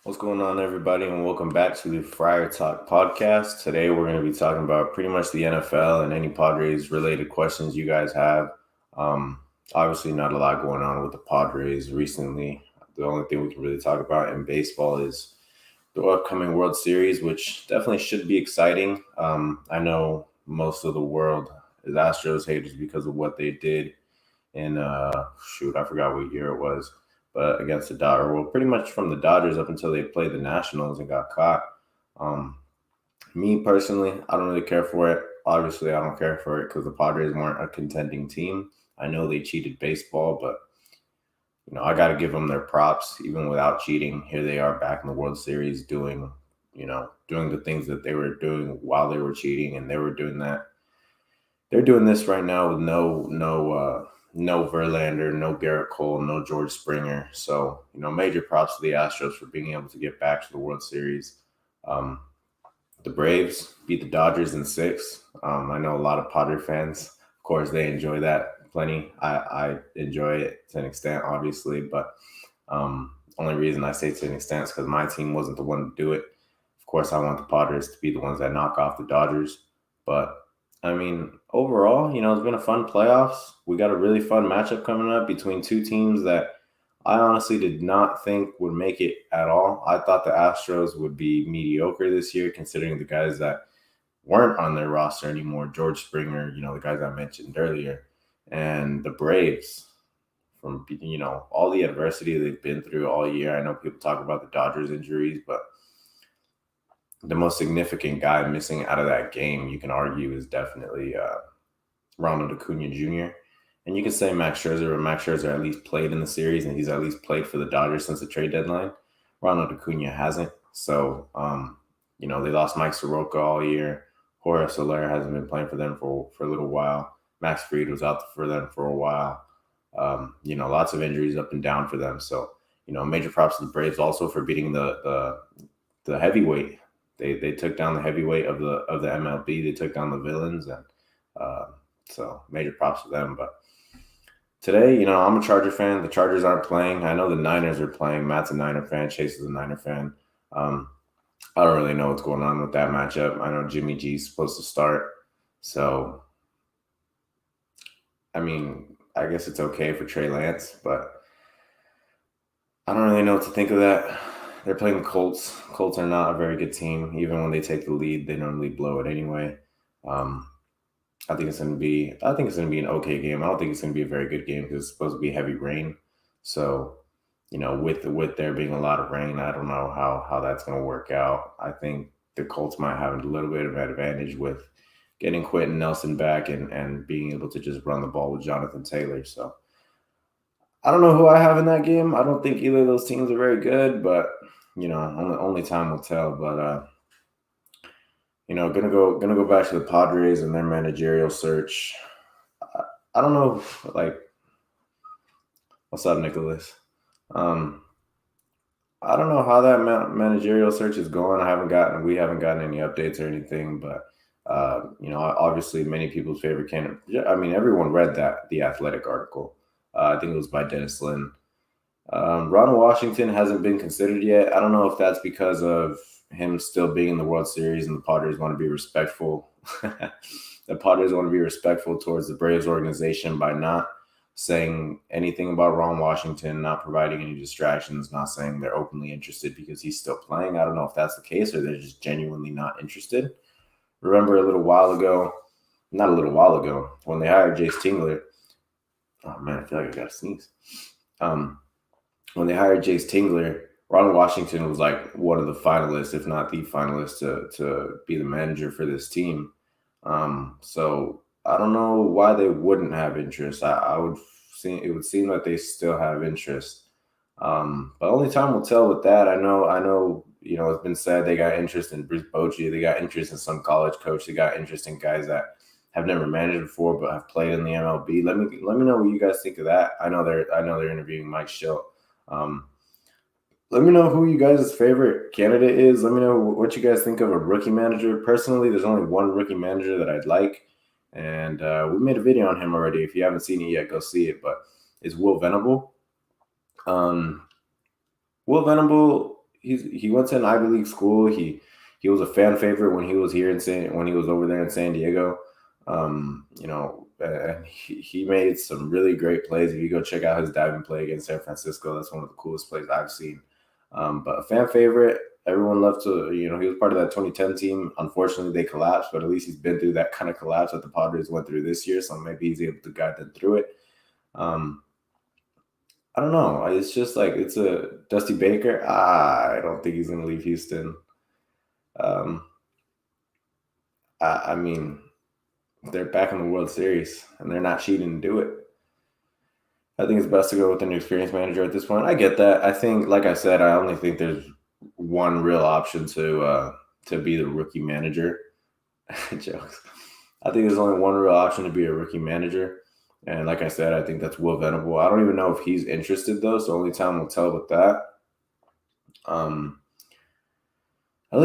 What's going on, everybody, and welcome back to the Friar Talk podcast. Today, we're going to be talking about pretty much the NFL and any Padres related questions you guys have. Um, Obviously, not a lot going on with the Padres recently. The only thing we can really talk about in baseball is the upcoming World Series, which definitely should be exciting. I know most of the world is Astros haters because of what they did in I forgot what year it was, but against the Dodgers. Well, pretty much from the Dodgers up until they played the Nationals and got caught. Um, Me personally, I don't really care for it. Obviously, I don't care for it because the Padres weren't a contending team. I know they cheated baseball, but I got to give them their props. Even without cheating, here they are back in the World Series doing the things that they were doing while they were cheating, and they were doing that. They're doing this right now with no Verlander, no Garrett Cole, no George Springer. So major props to the Astros for being able to get back to the World Series. Um, the Braves beat the Dodgers in six. I know a lot of Padre fans, of course, they enjoy that plenty. I enjoy it to an extent, obviously, but only reason I say to an extent is because my team wasn't the one to do it. Of course, I want the Padres to be the ones that knock off the Dodgers, but I mean, overall, it's been a fun playoffs. We got a really fun matchup coming up between two teams that I honestly did not think would make it at all. I thought the Astros would be mediocre this year, considering the guys that weren't on their roster anymore. George Springer, the guys I mentioned earlier, and the Braves. From all the adversity they've been through all year. I know people talk about the Dodgers injuries, but the most significant guy missing out of that game, you can argue, is definitely Ronald Acuna Jr. And you can say Max Scherzer, but Max Scherzer at least played in the series, and he's at least played for the Dodgers since the trade deadline. Ronald Acuna hasn't. So, they lost Mike Soroka all year. Jorge Soler hasn't been playing for them for a little while. Max Fried was out for them for a while. Lots of injuries up and down for them. So, major props to the Braves also for beating the heavyweight. They took down the heavyweight of the MLB. They took down the villains, and so major props to them. But today, I'm a Charger fan. The Chargers aren't playing. I know the Niners are playing. Matt's a Niner fan. Chase is a Niner fan. I don't really know what's going on with that matchup. I know Jimmy G's supposed to start, so I mean, I guess it's okay for Trey Lance, but I don't really know what to think of that. They're playing the Colts. Colts are not a very good team. Even when they take the lead, they normally blow it anyway. Um, I think it's gonna be. I think it's gonna be an okay game. I don't think it's gonna be a very good game because it's supposed to be heavy rain. So, with there being a lot of rain, I don't know how that's gonna work out. I think the Colts might have a little bit of an advantage with getting Quentin Nelson back and being able to just run the ball with Jonathan Taylor. So I don't know who I have in that game. I don't think either of those teams are very good, but only time will tell. But gonna go back to the Padres and their managerial search. I don't know, like, what's up, Nicholas? Um, I don't know how that managerial search is going. We haven't gotten any updates or anything, but obviously many people's favorite candidate. Yeah, I mean, everyone read the Athletic article. I think it was by Dennis Lynn. Ronald Washington hasn't been considered yet. I don't know if that's because of him still being in the World Series and the Padres want to be respectful. The Padres want to be respectful towards the Braves organization by not saying anything about Ron Washington, not providing any distractions, not saying they're openly interested because he's still playing. I don't know if that's the case or they're just genuinely not interested. Remember not a little while ago, when they hired Jace Tingler. Oh man, I feel like I gotta sneeze. When they hired Jace Tingler, Ronald Washington was like one of the finalists, if not the finalist, to be the manager for this team. So I don't know why they wouldn't have interest. It would seem that they still have interest. But only time will tell with that. I know. It's been said they got interest in Bruce Bochy. They got interest in some college coach. They got interest in guys that have never managed before but have played in the MLB. Let me know what you guys think of that. I know they're interviewing Mike Schilt. Let me know who you guys' favorite candidate is. Let me know what you guys think of a rookie manager. Personally, there's only one rookie manager that I'd like, and we made a video on him already. If you haven't seen it yet, go see it. But it's Will Venable. Will Venable, he went to an Ivy League school. He was a fan favorite when he was here when he was over there in San Diego. And he made some really great plays. If you go check out his diving play against San Francisco, that's one of the coolest plays I've seen. But a fan favorite, everyone loved to, he was part of that 2010 team. Unfortunately, they collapsed, but at least he's been through that kind of collapse that the Padres went through this year. So maybe he's able to guide them through it. I don't know. It's just like it's a Dusty Baker. I don't think he's going to leave Houston. I mean, they're back in the World Series and they're not cheating to do it. I think it's best to go with an experienced manager at this point. I get that. I think, like I said, I only think there's one real option to be the rookie manager. Jokes. I think there's only one real option to be a rookie manager. And like I said, I think that's Will Venable. I don't even know if he's interested, though, so only time will tell with that. Other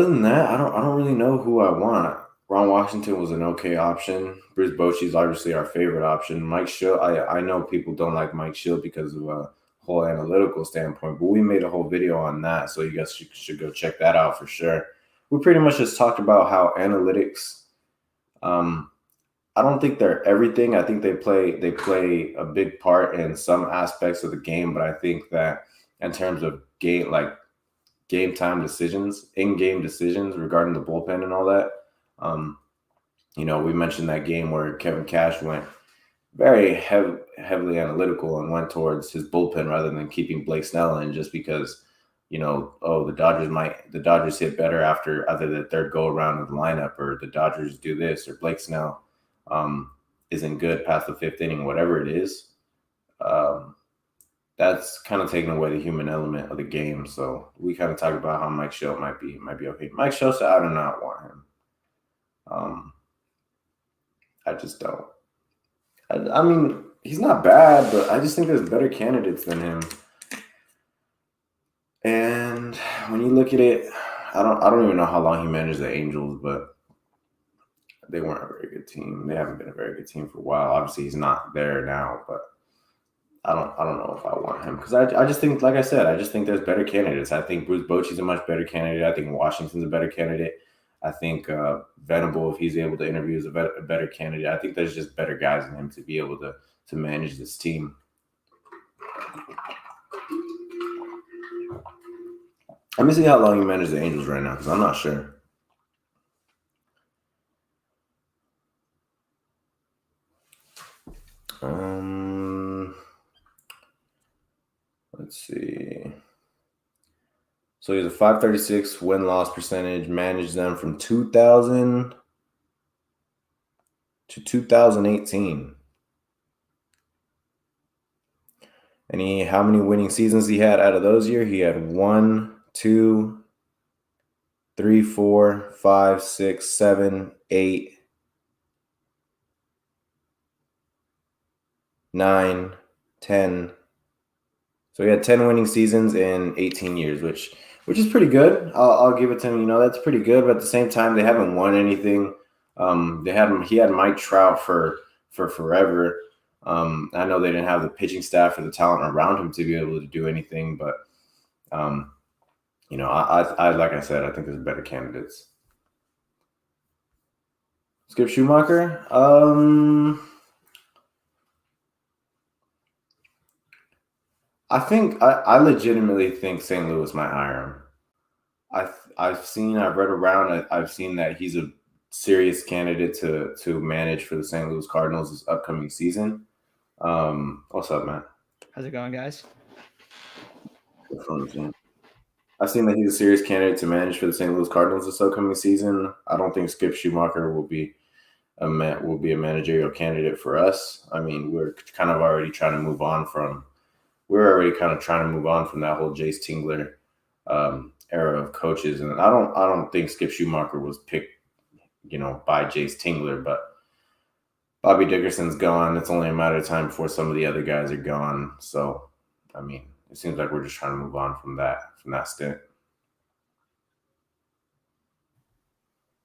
than that, I don't really know who I want. Ron Washington was an okay option. Bruce Bochy is obviously our favorite option. Mike Schill, I know people don't like Mike Schill because of a whole analytical standpoint, but we made a whole video on that, so you guys should go check that out for sure. We pretty much just talked about how analytics, I don't think they're everything. I think they play a big part in some aspects of the game, but I think that in terms of game time decisions, in-game decisions regarding the bullpen and all that, we mentioned that game where Kevin Cash went very heavily analytical and went towards his bullpen rather than keeping Blake Snell in just because, the Dodgers hit better after either the third go around of the lineup or the Dodgers do this or Blake Snell isn't good past the fifth inning, whatever it is. That's kind of taking away the human element of the game. So we kind of talked about how Mike Schill might be okay. Mike Schill said, I do not want him. I just don't. I mean, he's not bad, but I just think there's better candidates than him. And when you look at it, I don't even know how long he managed the Angels, but they weren't a very good team. They haven't been a very good team for a while. Obviously, he's not there now, but I don't know if I want him because I just think, like I said, I just think there's better candidates. I think Bruce Bochy's a much better candidate. I think Washington's a better candidate. I think Venable, if he's able to interview, is a better candidate. I think there's just better guys than him to be able to manage this team. Let me see how long he managed the Angels right now because I'm not sure. Let's see. So he has a .536 win-loss percentage, managed them from 2000 to 2018. And how many winning seasons he had out of those years? He had 1, 2, 3, 4, 5, 6, 7, 8, 9, 10. So he had 10 winning seasons in 18 years, which is pretty good. I'll give it to him. That's pretty good. But at the same time, they haven't won anything. He had Mike Trout for forever. I know they didn't have the pitching staff or the talent around him to be able to do anything. But, I like I said, I think there's better candidates. Skip Schumacher. I think I legitimately think St. Louis might hire him. I've read around. I've seen that he's a serious candidate to manage for the St. Louis Cardinals this upcoming season. What's up, man? How's it going, guys? I've seen that he's a serious candidate to manage for the St. Louis Cardinals this upcoming season. I don't think Skip Schumacher will be a managerial candidate for us. I mean, we're kind of already trying to move on from. We're already kind of trying to move on from that whole Jace Tingler era of coaches, and I don't think Skip Schumacher was picked, by Jace Tingler, but Bobby Dickerson's gone. It's only a matter of time before some of the other guys are gone. So, I mean, it seems like we're just trying to move on from that stint.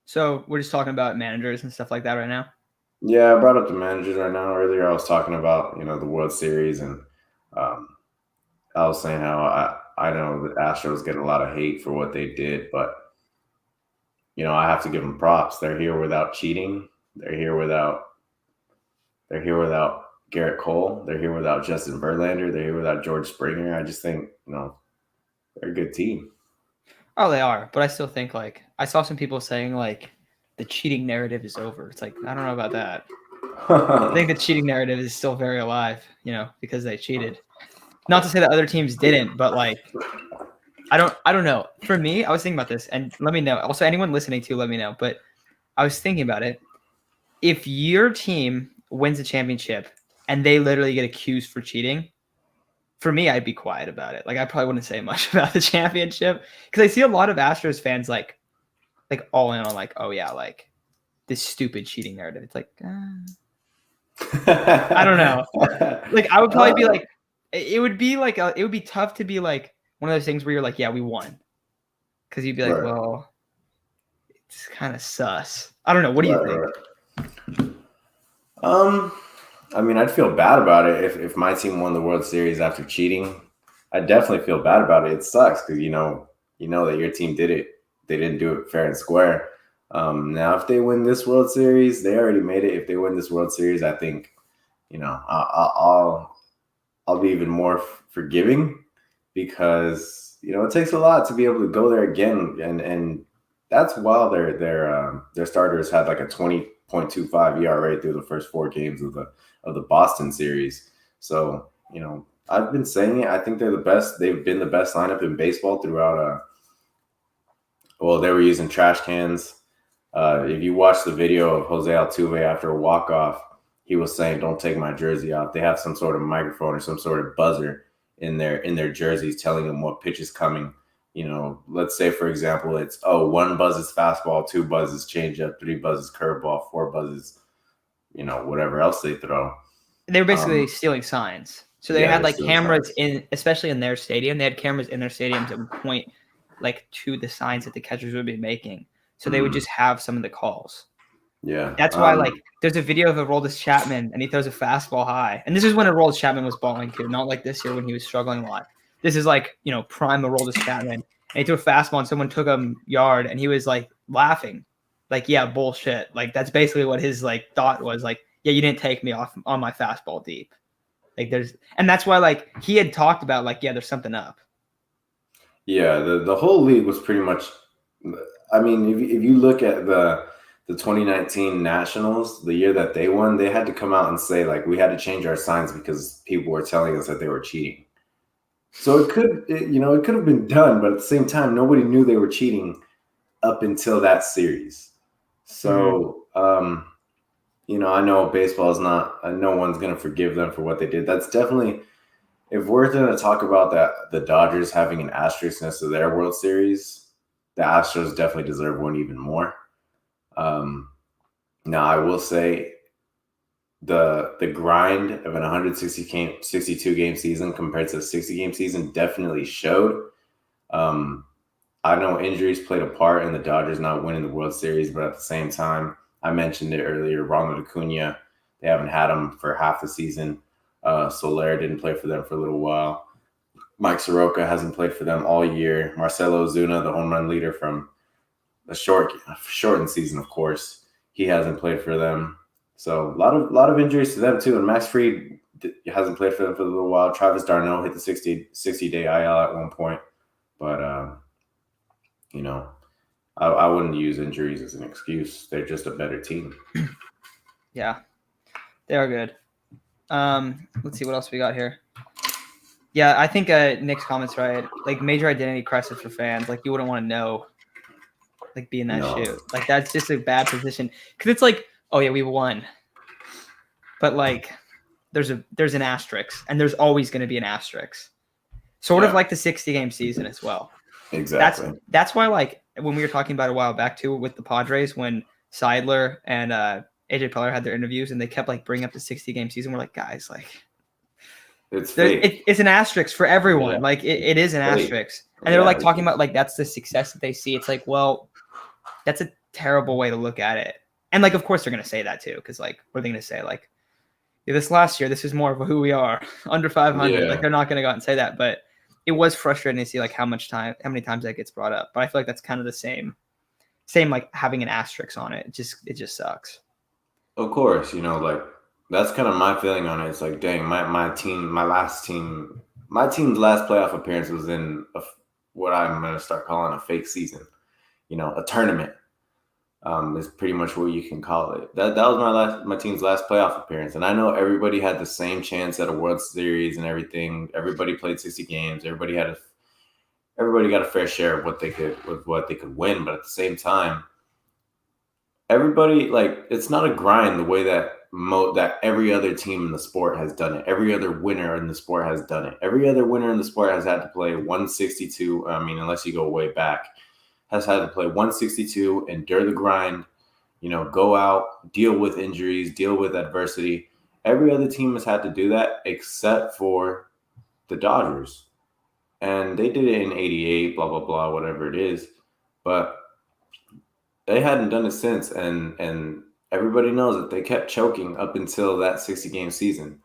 So we're just talking about managers and stuff like that right now? Yeah, I brought up the managers right now. Earlier I was talking about, the World Series, and I was saying how I know the Astros get a lot of hate for what they did, but I have to give them props. They're here without cheating. They're here without Garrett Cole. They're here without Justin Verlander. They're here without George Springer. I just think, they're a good team. Oh, they are, but I still think I saw some people saying the cheating narrative is over. It's like I don't know about that. I think the cheating narrative is still very alive, because they cheated. Not to say that other teams didn't, but I don't know. For me, I was thinking about this, and let me know. Also, anyone listening to, let me know. But I was thinking about it. If your team wins a championship and they literally get accused for cheating, for me, I'd be quiet about it. I probably wouldn't say much about the championship because I see a lot of Astros fans all in on oh yeah, this stupid cheating narrative. It's I don't know. I would probably be it would be it would be tough to be one of those things where you're yeah, we won, because you'd be right. Well, it's kind of sus. I don't know. What do you think? I mean, I'd feel bad about it if my team won the World Series after cheating. I'd definitely feel bad about it. It sucks because you know that your team did it. They didn't do it fair and square. Now, if they win this World Series, they already made it. If they win this World Series, I think, I'll be even more forgiving because it takes a lot to be able to go there again, and that's while their starters had a 20.25 ERA through the first 4 games of the Boston series. So I've been saying it. I think they're the best. They've been the best lineup in baseball throughout. Well, they were using trash cans. If you watch the video of Jose Altuve after a walk-off, he was saying, "Don't take my jersey off." They have some sort of microphone or some sort of buzzer in their jerseys telling them what pitch is coming. Let's say, for example, it's 1 buzz is fastball, 2 buzzes changeup, 3 buzzes curveball, 4 buzzes, whatever else they throw. They were basically stealing signs. So they had cameras especially in their stadium. They had cameras in their stadiums that would point to the signs that the catchers would be making. So they would just have some of the calls. Yeah. That's why there's a video of Aroldis Chapman and he throws a fastball high. And this is when Aroldis Chapman was balling too, not like this year when he was struggling a lot. This is prime Aroldis Chapman. And he threw a fastball and someone took him yard and he was laughing. Yeah, bullshit. That's basically what his thought was. Yeah, you didn't take me off on my fastball deep. And that's why he had talked about yeah, there's something up. Yeah, the whole league was pretty much. I mean, if you look at the 2019 Nationals, the year that they won, they had to come out and say we had to change our signs because people were telling us that they were cheating. So it could have been done, but at the same time, nobody knew they were cheating up until that series. So, I know baseball is not. No one's going to forgive them for what they did. That's definitely. If we're going to talk about the Dodgers having an asterisk next to their World Series, the Astros definitely deserve one even more. Now, I will say the grind of an 162 game season compared to a 60 game season definitely showed. I know injuries played a part in the Dodgers not winning the World Series, but at the same time, I mentioned it earlier, Ronald Acuna, they haven't had him for half the season. Soler didn't play for them for a little while. Mike Soroka hasn't played for them all year. Marcelo Ozuna, the home run leader from the shortened season, of course, he hasn't played for them. So a lot of injuries to them too. And Max Fried hasn't played for them for a little while. Travis d'Arnaud hit the 60-day IL at one point, but I wouldn't use injuries as an excuse. They're just a better team. Yeah, they are good. Let's see what else we got here. Yeah, I think Nick's comments right. Major identity crisis for fans. You wouldn't want to know, be in that shoe. That's just a bad position because it's oh yeah, we won, but there's an asterisk, and there's always going to be an asterisk. Sort of like the 60 game season as well. Exactly. That's why when we were talking about a while back too with the Padres when Seidler and AJ Preller had their interviews and they kept bringing up the 60 game season. We're guys, it's fake. It's an asterisk for everyone. Yeah. It is an asterisk. And they're talking about that's the success that they see. It's well, that's a terrible way to look at it. And of course they're going to say that too. Cause what are they going to say? Yeah, this last year, this is more of who we are under 500. Yeah. They're not going to go out and say that, but it was frustrating to see like how many times that gets brought up. But I feel like that's kind of the same like having an asterisk on it. It just sucks. Of course, like that's kind of my feeling on it. It's like, dang, my team's last playoff appearance was in what I'm going to start calling a fake season. A tournament. Is pretty much what you can call it. That was my team's last playoff appearance, and I know everybody had the same chance at a World Series and everything. Everybody played 60 games. Everybody got a fair share of what they could win, but at the same time, everybody, like, it's not a grind the way that that every other team in the sport has done it. Every other winner in the sport has done it. Every other winner in the sport has had to play 162. I mean, unless you go way back, has had to play 162, endure the grind, go out, deal with injuries, deal with adversity. Every other team has had to do that except for the Dodgers. And they did it in 88, blah, blah, blah, whatever it is. But they hadn't done it since. And everybody knows that they kept choking up until that 60-game season.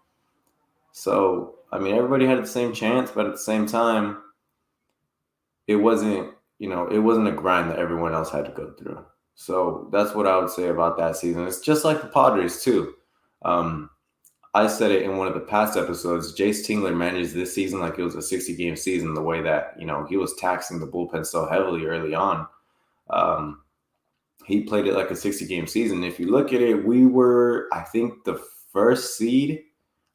So, I mean, everybody had the same chance, but at the same time, it wasn't a grind that everyone else had to go through. So that's what I would say about that season. It's just like the Padres too. I said it in one of the past episodes. Jace Tingler managed this season like it was a 60-game season, the way that, he was taxing the bullpen so heavily early on. He played it like a 60-game season. If you look at it, we were, I think, the first seed,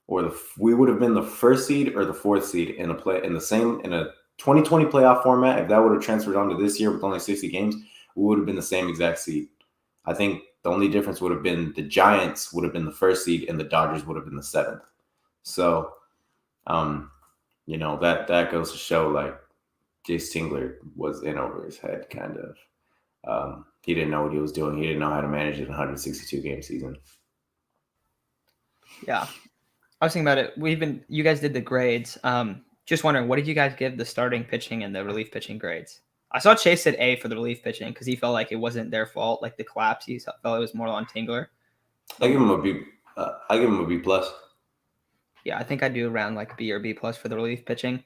we would have been the first seed or the fourth seed in a 2020 playoff format. If that would have transferred onto this year with only 60 games, we would have been the same exact seed. I think the only difference would have been the Giants would have been the first seed and the Dodgers would have been the seventh. So, that goes to show, like, Jace Tingler was in over his head, kind of. He didn't know what he was doing. He didn't know how to manage a 162-game season. Yeah. I was thinking about it. You guys did the grades. Just wondering, what did you guys give the starting pitching and the relief pitching grades? I saw Chase said A for the relief pitching because he felt like it wasn't their fault, like the collapse. He felt it was more on Tingler. I give him a B. I give him a B plus. Yeah, I think I do around like B or B plus for the relief pitching.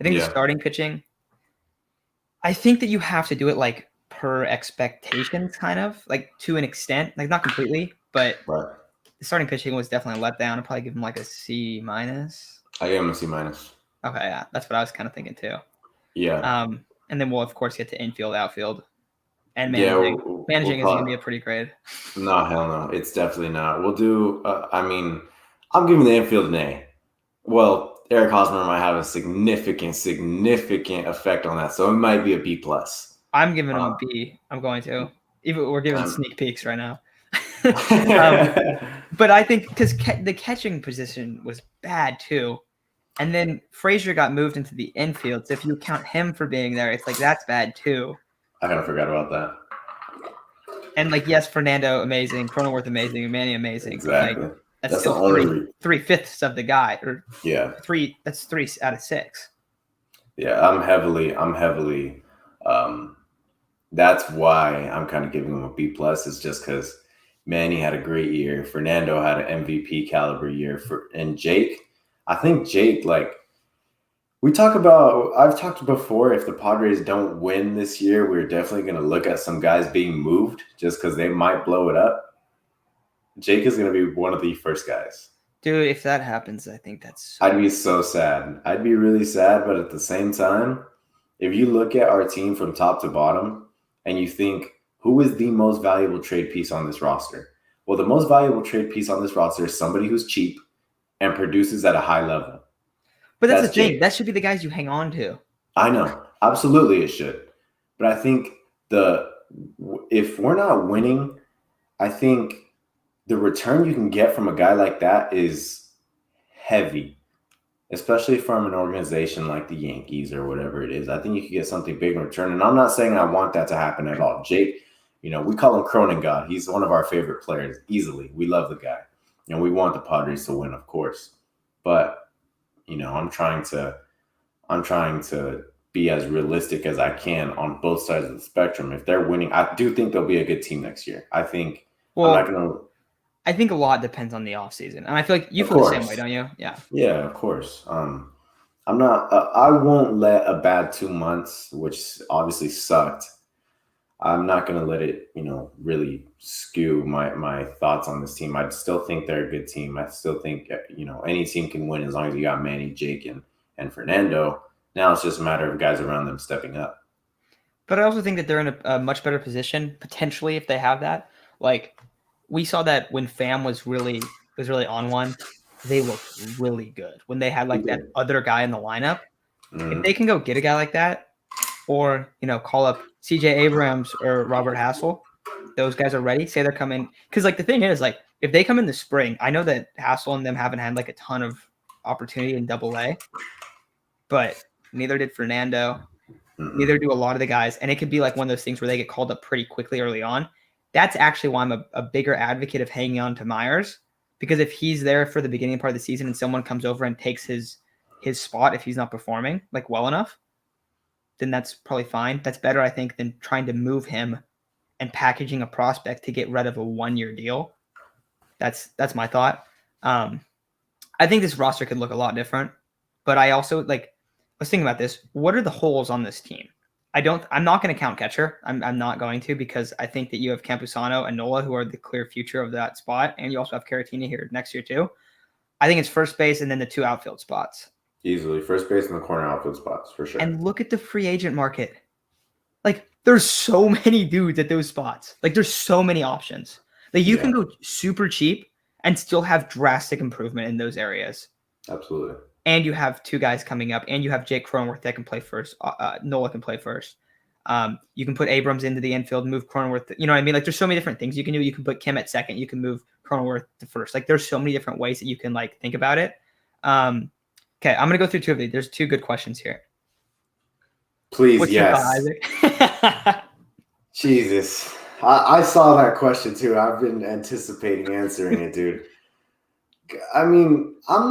I think the starting pitching, I think that you have to do it like per expectations, kind of like to an extent, like not completely, but right. The starting pitching was definitely a letdown. I'd probably give him like a C minus. I give him a C minus. Okay, yeah, that's what I was kind of thinking too. Yeah. And then we'll of course get to infield, outfield, and managing. Yeah, managing is going to be a pretty grade. No, hell no, it's definitely not. We'll do. I'm giving the infield an A. Well, Eric Hosmer might have a significant effect on that, so it might be a B plus. I'm giving him a B. I'm going to. Even we're giving sneak peeks right now. But I think because the catching position was bad too. And then Frazier got moved into the infield. So if you count him for being there, it's like that's bad too. I kind of forgot about that. And like, yes, Fernando amazing, Cronenworth amazing, Manny amazing. Exactly. Like, that's still 3/5 of the guy. Or three. That's 3 out of 6. Yeah, I'm heavily. That's why I'm kind of giving him a B plus. Is just because Manny had a great year. Fernando had an MVP caliber year. And Jake. I think Jake, like, I've talked before, if the Padres don't win this year, we're definitely going to look at some guys being moved just because they might blow it up. Jake is going to be one of the first guys. Dude, if that happens, I think that's... I'd be so sad. I'd be really sad, but at the same time, if you look at our team from top to bottom and you think, who is the most valuable trade piece on this roster? Well, the most valuable trade piece on this roster is somebody who's cheap and produces at a high level. But that's the thing. That should be the guys you hang on to. I know. Absolutely it should. But I think if we're not winning, I think the return you can get from a guy like that is heavy, especially from an organization like the Yankees or whatever it is. I think you could get something big in return. And I'm not saying I want that to happen at all. Jake, we call him Cronin God. He's one of our favorite players easily. We love the guy. We want the Padres to win, of course. But, I'm trying to be as realistic as I can on both sides of the spectrum. If they're winning, I do think they'll be a good team next year. I think I think a lot depends on the offseason. And I feel like you feel the same way, don't you? Yeah. Yeah, of course. I'm not. I won't let a bad 2 months, which obviously sucked. I'm not going to let it, really skew my thoughts on this team. I still think they're a good team. I still think, any team can win as long as you got Manny, Jake, and Fernando. Now it's just a matter of guys around them stepping up. But I also think that they're in a much better position potentially if they have that. Like we saw that when Fam was really on one, they looked really good when they had like that other guy in the lineup. Mm-hmm. If they can go get a guy like that, or call up CJ Abrams or Robert Hassel, those guys are ready. Say they're coming because like the thing is like if they come in the spring, I know that Hassel and them haven't had like a ton of opportunity in Double-A, but neither did Fernando. Neither do a lot of the guys. And it could be like one of those things where they get called up pretty quickly early on. That's actually why I'm a bigger advocate of hanging on to Myers, because if he's there for the beginning part of the season and someone comes over and takes his spot, if he's not performing like well enough, then that's probably fine. That's better, I think, than trying to move him and packaging a prospect to get rid of a 1-year deal. That's my thought. I think this roster could look a lot different, but I also I was thinking about this. What are the holes on this team? I'm not going to count catcher. I'm not going to, because I think that you have Campusano and Nola, who are the clear future of that spot. And you also have Caratini here next year too. I think it's first base and then the 2 outfield spots. Easily first base and the corner outfield spots for sure. And look at the free agent market. Like there's so many dudes at those spots. Like there's so many options. Like you can go super cheap and still have drastic improvement in those areas. Absolutely. And you have 2 guys coming up, and you have Jake Cronenworth that can play first. Nola can play first. You can put Abrams into the infield, move Cronenworth. You know what I mean? Like there's so many different things you can do. You can put Kim at second. You can move Cronenworth to first. Like there's so many different ways that you can like think about it. Okay, I'm gonna go through 2 of these. There's 2 good questions here. Please, what's yes. Jesus, I saw that question too. I've been anticipating answering it, dude. I mean, I'm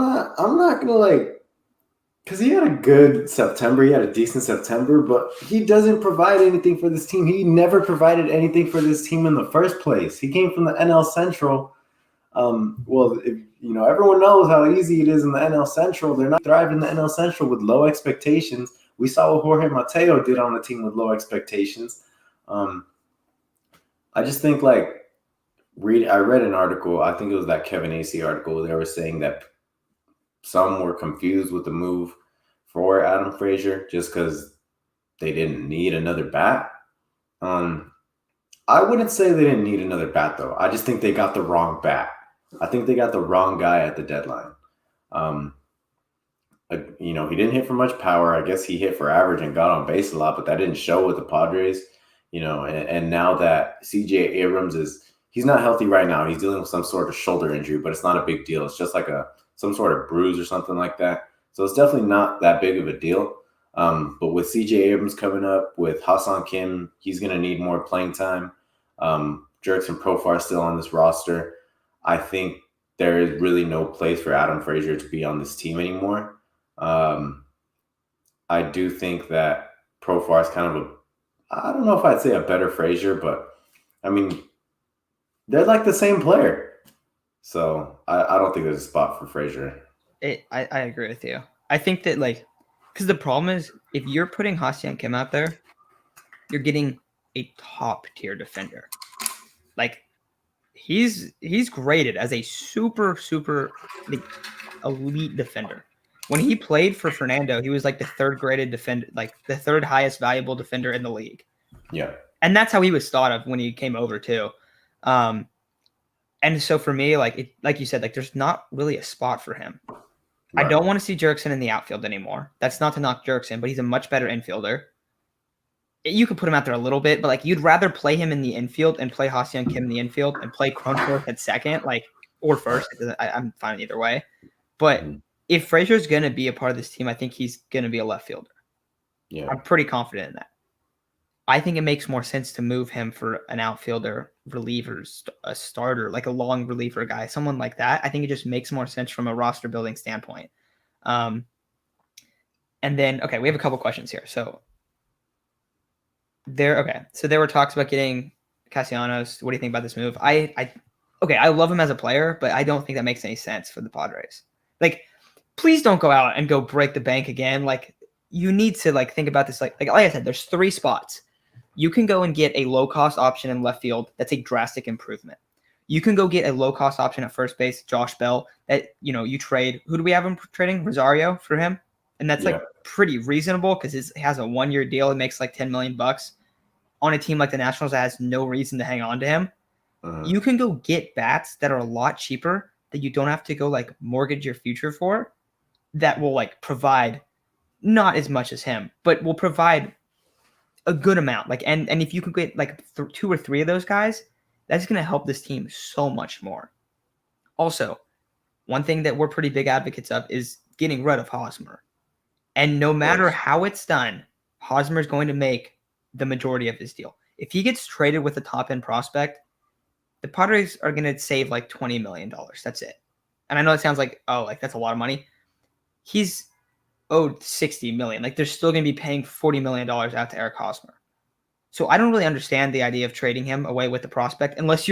not gonna because he had a good September. He had a decent September, but he doesn't provide anything for this team. He never provided anything for this team in the first place. He came from the NL Central. Everyone knows how easy it is in the NL Central. They're not thriving in the NL Central with low expectations. We saw what Jorge Mateo did on the team with low expectations. I just think I read an article, I think it was that Kevin AC article, they were saying that some were confused with the move for Adam Frazier just because they didn't need another bat. I wouldn't say they didn't need another bat, though. I just think they got the wrong bat. I think they got the wrong guy at the deadline. He didn't hit for much power. I guess he hit for average and got on base a lot, but that didn't show with the Padres. And now that CJ Abrams he's not healthy right now. He's dealing with some sort of shoulder injury, but it's not a big deal. It's just like some sort of bruise or something like that. So it's definitely not that big of a deal. But with CJ Abrams coming up, with Hassan Kim, he's going to need more playing time. Jerks and Profar still on this roster. I think there is really no place for Adam Frazier to be on this team anymore. I do think that Profar is kind of I don't know if I'd say a better Frazier, but I mean, they're like the same player. So I don't think there's a spot for Frazier. I agree with you. I think that because the problem is if you're putting Ha-Seong Kim out there, you're getting a top tier defender. He's graded as a super elite defender. When he played for Fernando, he was the 3rd graded defender, the 3rd highest valuable defender in the league. Yeah. And that's how he was thought of when he came over too. And so for me, like you said, there's not really a spot for him. Right. I don't want to see Jerkson in the outfield anymore. That's not to knock Jerkson, but he's a much better infielder. You could put him out there a little bit, but you'd rather play him in the infield and play Ha-Seong Kim in the infield and play Cronenworth at second, or first. I'm fine either way. But if Frazier's going to be a part of this team, I think he's going to be a left fielder. Yeah, I'm pretty confident in that. I think it makes more sense to move him for an outfielder, reliever, a starter, a long reliever guy, someone like that. I think it just makes more sense from a roster building standpoint. And then, we have a couple questions here. So there were talks about getting Castellanos. What do you think about this move? I love him as a player, but I don't think that makes any sense for the Padres. please don't go out and go break the bank again. Like, you need to like think about this. Like I said, there's 3 spots. You can go and get a low-cost option in left field. That's a drastic improvement. You can go get a low-cost option at first base, Josh Bell, that, you trade. Who do we have him trading? Rosario for him? And that's like pretty reasonable because it has a 1-year deal. It makes like $10 million on a team like the Nationals that has no reason to hang on to him. You can go get bats that are a lot cheaper that you don't have to go like mortgage your future for, that will like provide not as much as him, but will provide a good amount. Like, and if you could get like 2 or 3 of those guys, that's going to help this team so much more. Also, one thing that we're pretty big advocates of is getting rid of Hosmer. And no matter how it's done, Hosmer is going to make the majority of his deal. If he gets traded with a top-end prospect, the Padres are going to save like $20 million. That's it. And I know it sounds like, oh, like that's a lot of money. He's owed $60 million. Like, they're still going to be paying $40 million out to Eric Hosmer. So I don't really understand the idea of trading him away with the prospect unless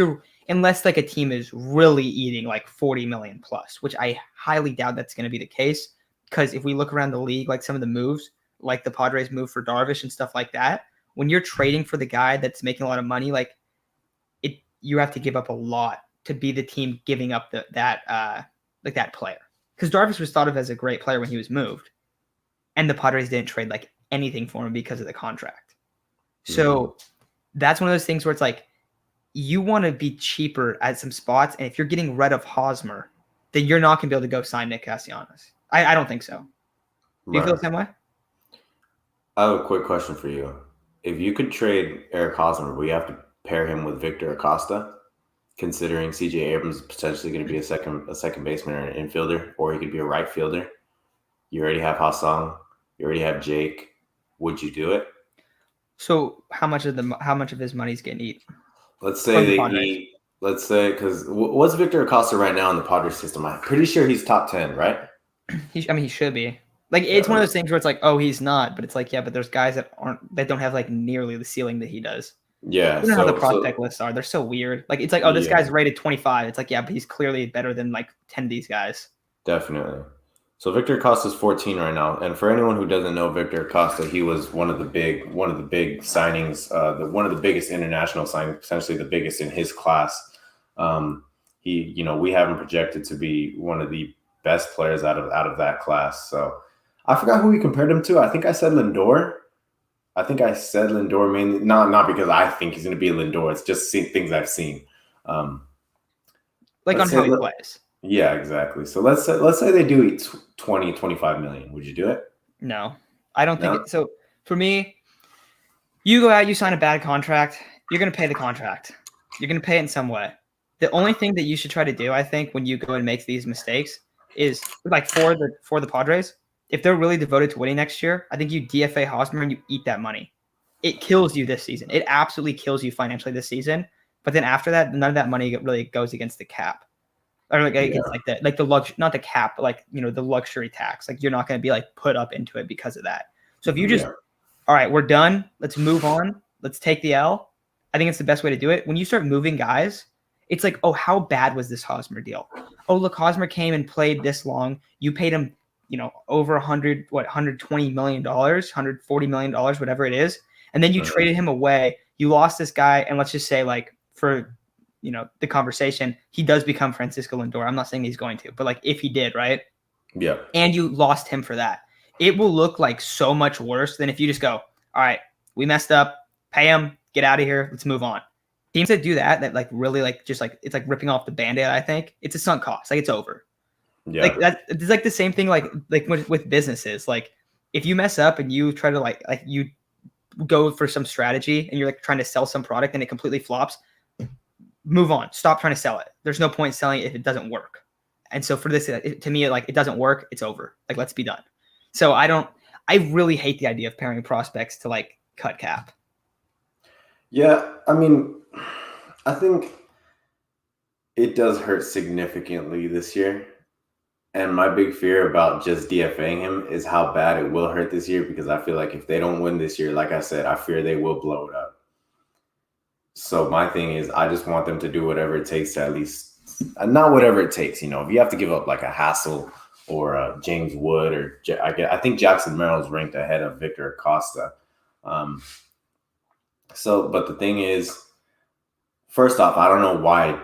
like a team is really eating like 40 million plus, which I highly doubt that's going to be the case. Because if we look around the league, like some of the moves, like the Padres move for Darvish and stuff like that, when you're trading for the guy that's making a lot of money, like you have to give up a lot to be the team giving up that player. Because Darvish was thought of as a great player when he was moved, and the Padres didn't trade like anything for him because of the contract. So that's one of those things where it's like you want to be cheaper at some spots, and if you're getting rid of Hosmer, then you're not going to be able to go sign Nick Castellanos. I don't think so. Do you feel the same way? I have a quick question for you. If you could trade Eric Hosmer, will you have to pair him with Victor Acosta, considering C.J. Abrams is potentially going to be a second baseman or an infielder, or he could be a right fielder? You already have Hassan. You already have Jake. Would you do it? So how much of his money's getting eaten? Let's say because what's Victor Acosta right now in the Padres system? I'm pretty sure he's top 10, right? He should be. Like, it's one of those things where it's like, oh, he's not, but it's like, yeah, but there's guys that don't have like nearly the ceiling that he does. Yeah. I don't know how the prospect lists are. They're so weird. Like, it's like, oh, this guy's rated 25. It's like, yeah, but he's clearly better than like 10 of these guys. Definitely. So Victor Acosta's 14 right now, and for anyone who doesn't know Victor Acosta, he was one of the big signings, one of the biggest international signings, potentially the biggest in his class. We have him projected to be one of the best players out of that class. So I forgot who we compared him to. I think I said Lindor. Mainly not because I think he's going to be Lindor. It's just things I've seen. Like on how he plays. Yeah, exactly. So let's say they do eat 20-25 million. Would you do it? No, I don't think it. So for me, you go out, you sign a bad contract, you're going to pay the contract. You're going to pay it in some way. The only thing that you should try to do, I think, when you go and make these mistakes is like for the Padres, if they're really devoted to winning next year, I think you DFA Hosmer and you eat that money. It kills you this season. It absolutely kills you financially this season. But then after that, none of that money really goes against the cap. Or against like the not the cap, but like, the luxury tax. Like, you're not going to be like put up into it because of that. So if you just, all right, we're done. Let's move on. Let's take the L. I think it's the best way to do it. When you start moving guys, it's like, oh, how bad was this Hosmer deal? Oh, look, Hosmer came and played this long. You paid him, over $120 million, $140 million, whatever it is. And then you traded him away. You lost this guy. And let's just say, like, for, the conversation, he does become Francisco Lindor. I'm not saying he's going to, but like if he did, right? Yeah. And you lost him for that. It will look like so much worse than if you just go, all right, we messed up, pay him, get out of here, let's move on. Teams that do that like really like just like it's like ripping off the Band-Aid, I think. It's a sunk cost. Like, it's over. Yeah. Like that, it's like the same thing like with businesses. Like, if you mess up and you try to like you go for some strategy and you're like trying to sell some product and it completely flops, move on. Stop trying to sell it. There's no point selling it if it doesn't work. And so for this, to me, like, it doesn't work. It's over. Like, let's be done. So I really hate the idea of pairing prospects to like cut cap. Yeah. I mean, I think it does hurt significantly this year. And my big fear about just DFAing him is how bad it will hurt this year, because I feel like if they don't win this year, like I said, I fear they will blow it up. So my thing is, I just want them to do whatever it takes to at least, not whatever it takes, if you have to give up like a hassle or James Wood, or I think Jackson Merrill's ranked ahead of Victor Acosta. But the thing is, first off, I don't know why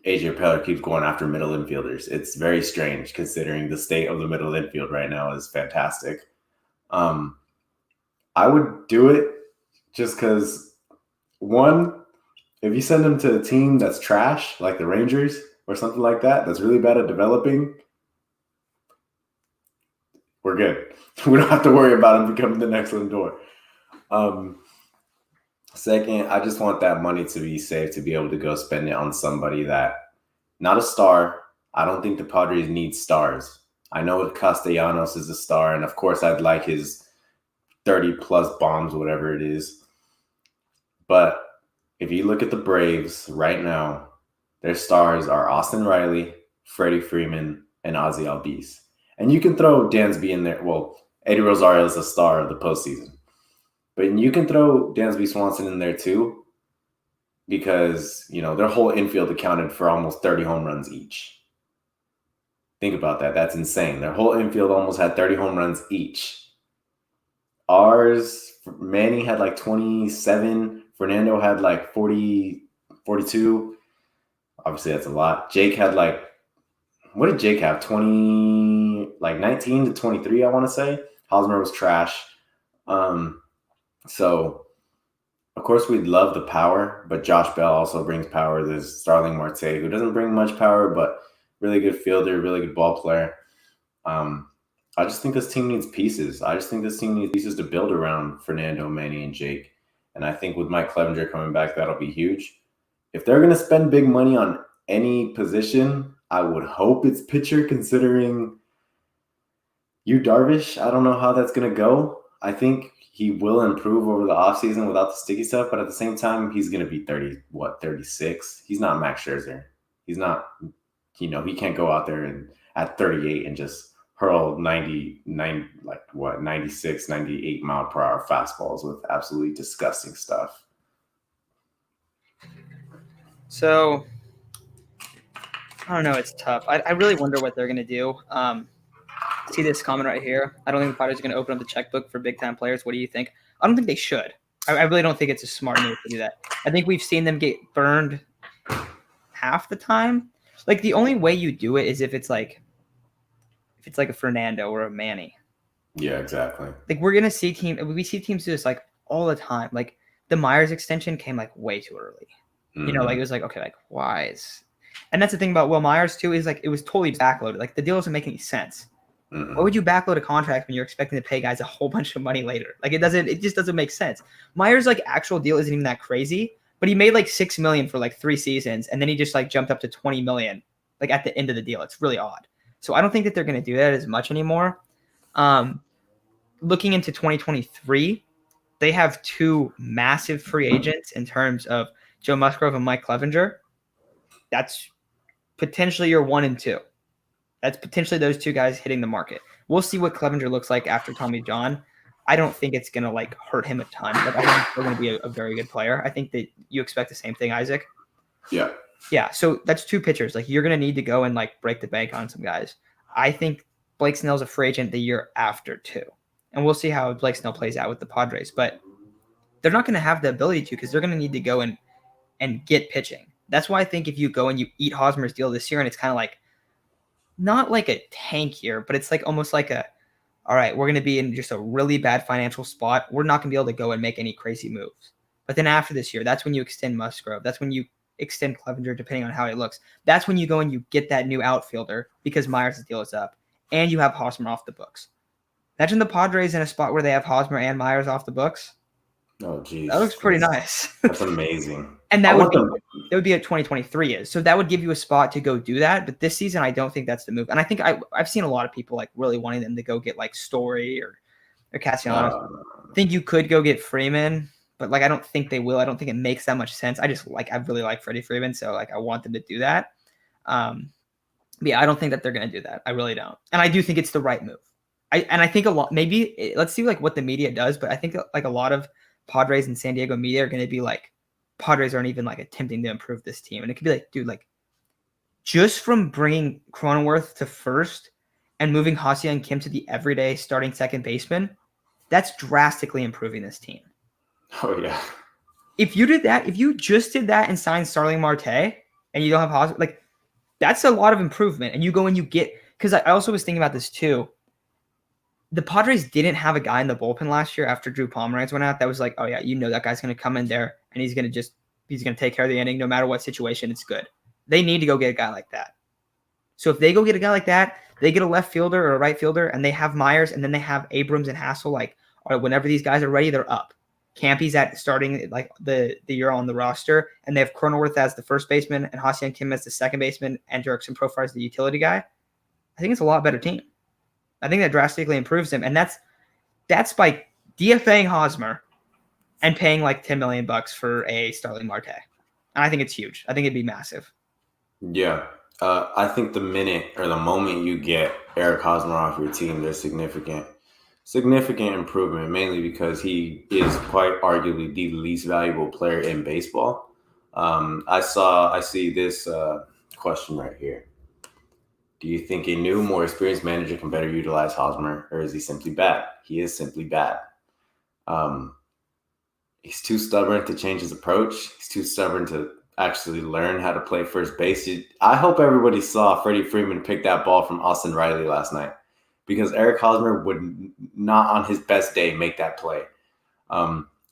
AJ Preller keeps going after middle infielders. It's very strange considering the state of the middle infield right now is fantastic. I would do it just because, one, if you send him to a team that's trash, like the Rangers or something like that, that's really bad at developing, we're good. We don't have to worry about him becoming the next Lindor. Second, I just want that money to be safe to be able to go spend it on somebody that, not a star. I don't think the Padres need stars. I know Castellanos is a star, and of course I'd like his 30-plus bombs, whatever it is. But if you look at the Braves right now, their stars are Austin Riley, Freddie Freeman, and Ozzie Albies. And you can throw Dansby in there. Well, Eddie Rosario is the star of the postseason. But you can throw Dansby Swanson in there too, because, their whole infield accounted for almost 30 home runs each. Think about that. That's insane. Their whole infield almost had 30 home runs each. Ours, Manny had like 27. Fernando had like 40, 42. Obviously, that's a lot. Jake had what did Jake have? 19 to 23, I want to say. Hosmer was trash. So, of course, we'd love the power, but Josh Bell also brings power. There's Starling Marte, who doesn't bring much power, but really good fielder, really good ball player. I just think this team needs pieces. I just think this team needs pieces to build around Fernando, Manny, and Jake. And I think with Mike Clevenger coming back, that'll be huge. If they're going to spend big money on any position, I would hope it's pitcher, considering Yu Darvish. I don't know how that's going to go. I think he will improve over the offseason without the sticky stuff, but at the same time, he's going to be 36? He's not Max Scherzer. He's not, he can't go out there and at 38 and just hurl 96, 98 mile per hour fastballs with absolutely disgusting stuff. So, I don't know. It's tough. I really wonder what they're going to do. See this comment right here. I don't think the Padres are going to open up the checkbook for big-time players. What do you think? I don't think they should. I really don't think it's a smart move to do that. I think we've seen them get burned half the time. Like, the only way you do it is if it's like a Fernando or a Manny. Yeah, exactly. Like, we see teams do this like all the time. Like, the Myers extension came like way too early. Mm-hmm. It was like, okay, like why is, and that's the thing about Will Myers too, is like it was totally backloaded. Like the deal doesn't make any sense. Mm-hmm. Why would you backload a contract when you're expecting to pay guys a whole bunch of money later? Like it just doesn't make sense. Myers' like actual deal isn't even that crazy, but he made like $6 million for like 3 seasons, and then he just like jumped up to $20 million like at the end of the deal. It's really odd. So I don't think that they're going to do that as much anymore. Looking into 2023, they have 2 massive free agents in terms of Joe Musgrove and Mike Clevenger. That's potentially your 1 and 2. That's potentially those 2 guys hitting the market. We'll see what Clevenger looks like after Tommy John. I don't think it's going to like hurt him a ton, but I think he's still going to be a very good player. I think that you expect the same thing, Isaac. Yeah. Yeah. So that's 2 pitchers. Like you're going to need to go and like break the bank on some guys. I think Blake Snell's a free agent the year after too. And we'll see how Blake Snell plays out with the Padres, but they're not going to have the ability to, because they're going to need to go and get pitching. That's why I think if you go and you eat Hosmer's deal this year, and it's kind of like, not like a tank year, but it's like almost like all right, we're going to be in just a really bad financial spot. We're not going to be able to go and make any crazy moves. But then after this year, that's when you extend Musgrove. That's when you extend Clevenger, depending on how he looks. That's when you go and you get that new outfielder because Myers' deal is up, and you have Hosmer off the books. Imagine the Padres in a spot where they have Hosmer and Myers off the books. Oh, geez. That looks pretty nice. That's amazing. And that would be what 2023 is. So that would give you a spot to go do that. But this season, I don't think that's the move. And I think I've seen a lot of people like really wanting them to go get like Story or Castellanos. I think you could go get Freeman, but like I don't think they will. I don't think it makes that much sense. I really like Freddie Freeman, so like I want them to do that. But yeah, I don't think that they're going to do that. I really don't. And I do think it's the right move. I think a lot. Maybe let's see like what the media does. But I think like a lot of Padres and San Diego media are going to be like, Padres aren't even like attempting to improve this team. And it could be like, dude, like just from bringing Cronenworth to first and moving Ha-Seong Kim to the everyday starting second baseman, that's drastically improving this team. Oh, yeah. If you did that, if you just did that and signed Starling Marte and you don't have Ha-Seong, like, that's a lot of improvement. And you go and you get, because I also was thinking about this too. The Padres didn't have a guy in the bullpen last year after Drew Pomeranz went out that was like, oh, yeah, you know that guy's going to come in there and he's going to take care of the inning no matter what situation. It's good. They need to go get a guy like that. So if they go get a guy like that, they get a left fielder or a right fielder, and they have Myers, and then they have Abrams and Hassel. Like, all right, whenever these guys are ready, they're up. Campy's at starting like the year on the roster, and they have Cronenworth as the first baseman and Ha-Seong Kim as the second baseman and Jurickson Profar as the utility guy. I think it's a lot better team. I think that drastically improves him, and that's by DFAing Hosmer and paying like $10 million for a Starling Marte. And I think it's huge. I think it'd be massive. Yeah. I think the minute or the moment you get Eric Hosmer off your team, there's significant improvement, mainly because he is quite arguably the least valuable player in baseball. I see this question right here. Do you think a new, more experienced manager can better utilize Hosmer, or is he simply bad? He is simply bad. He's too stubborn to change his approach. He's too stubborn to actually learn how to play first base. I hope everybody saw Freddie Freeman pick that ball from Austin Riley last night, because Eric Hosmer would not on his best day make that play.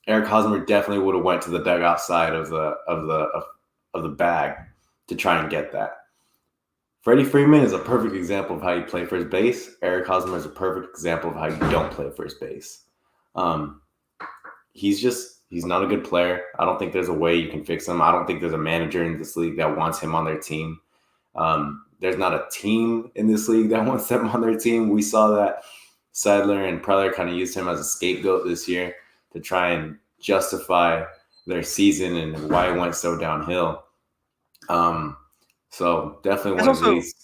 Eric Hosmer definitely would have went to the dugout side of the bag to try and get that. Freddie Freeman is a perfect example of how you play first base. Eric Hosmer is a perfect example of how you don't play first base. He's not a good player. I don't think there's a way you can fix him. I don't think there's a manager in this league that wants him on their team. There's not a team in this league that wants him on their team. We saw that Sadler and Preller kind of used him as a scapegoat this year to try and justify their season and why it went so downhill. So definitely one of these.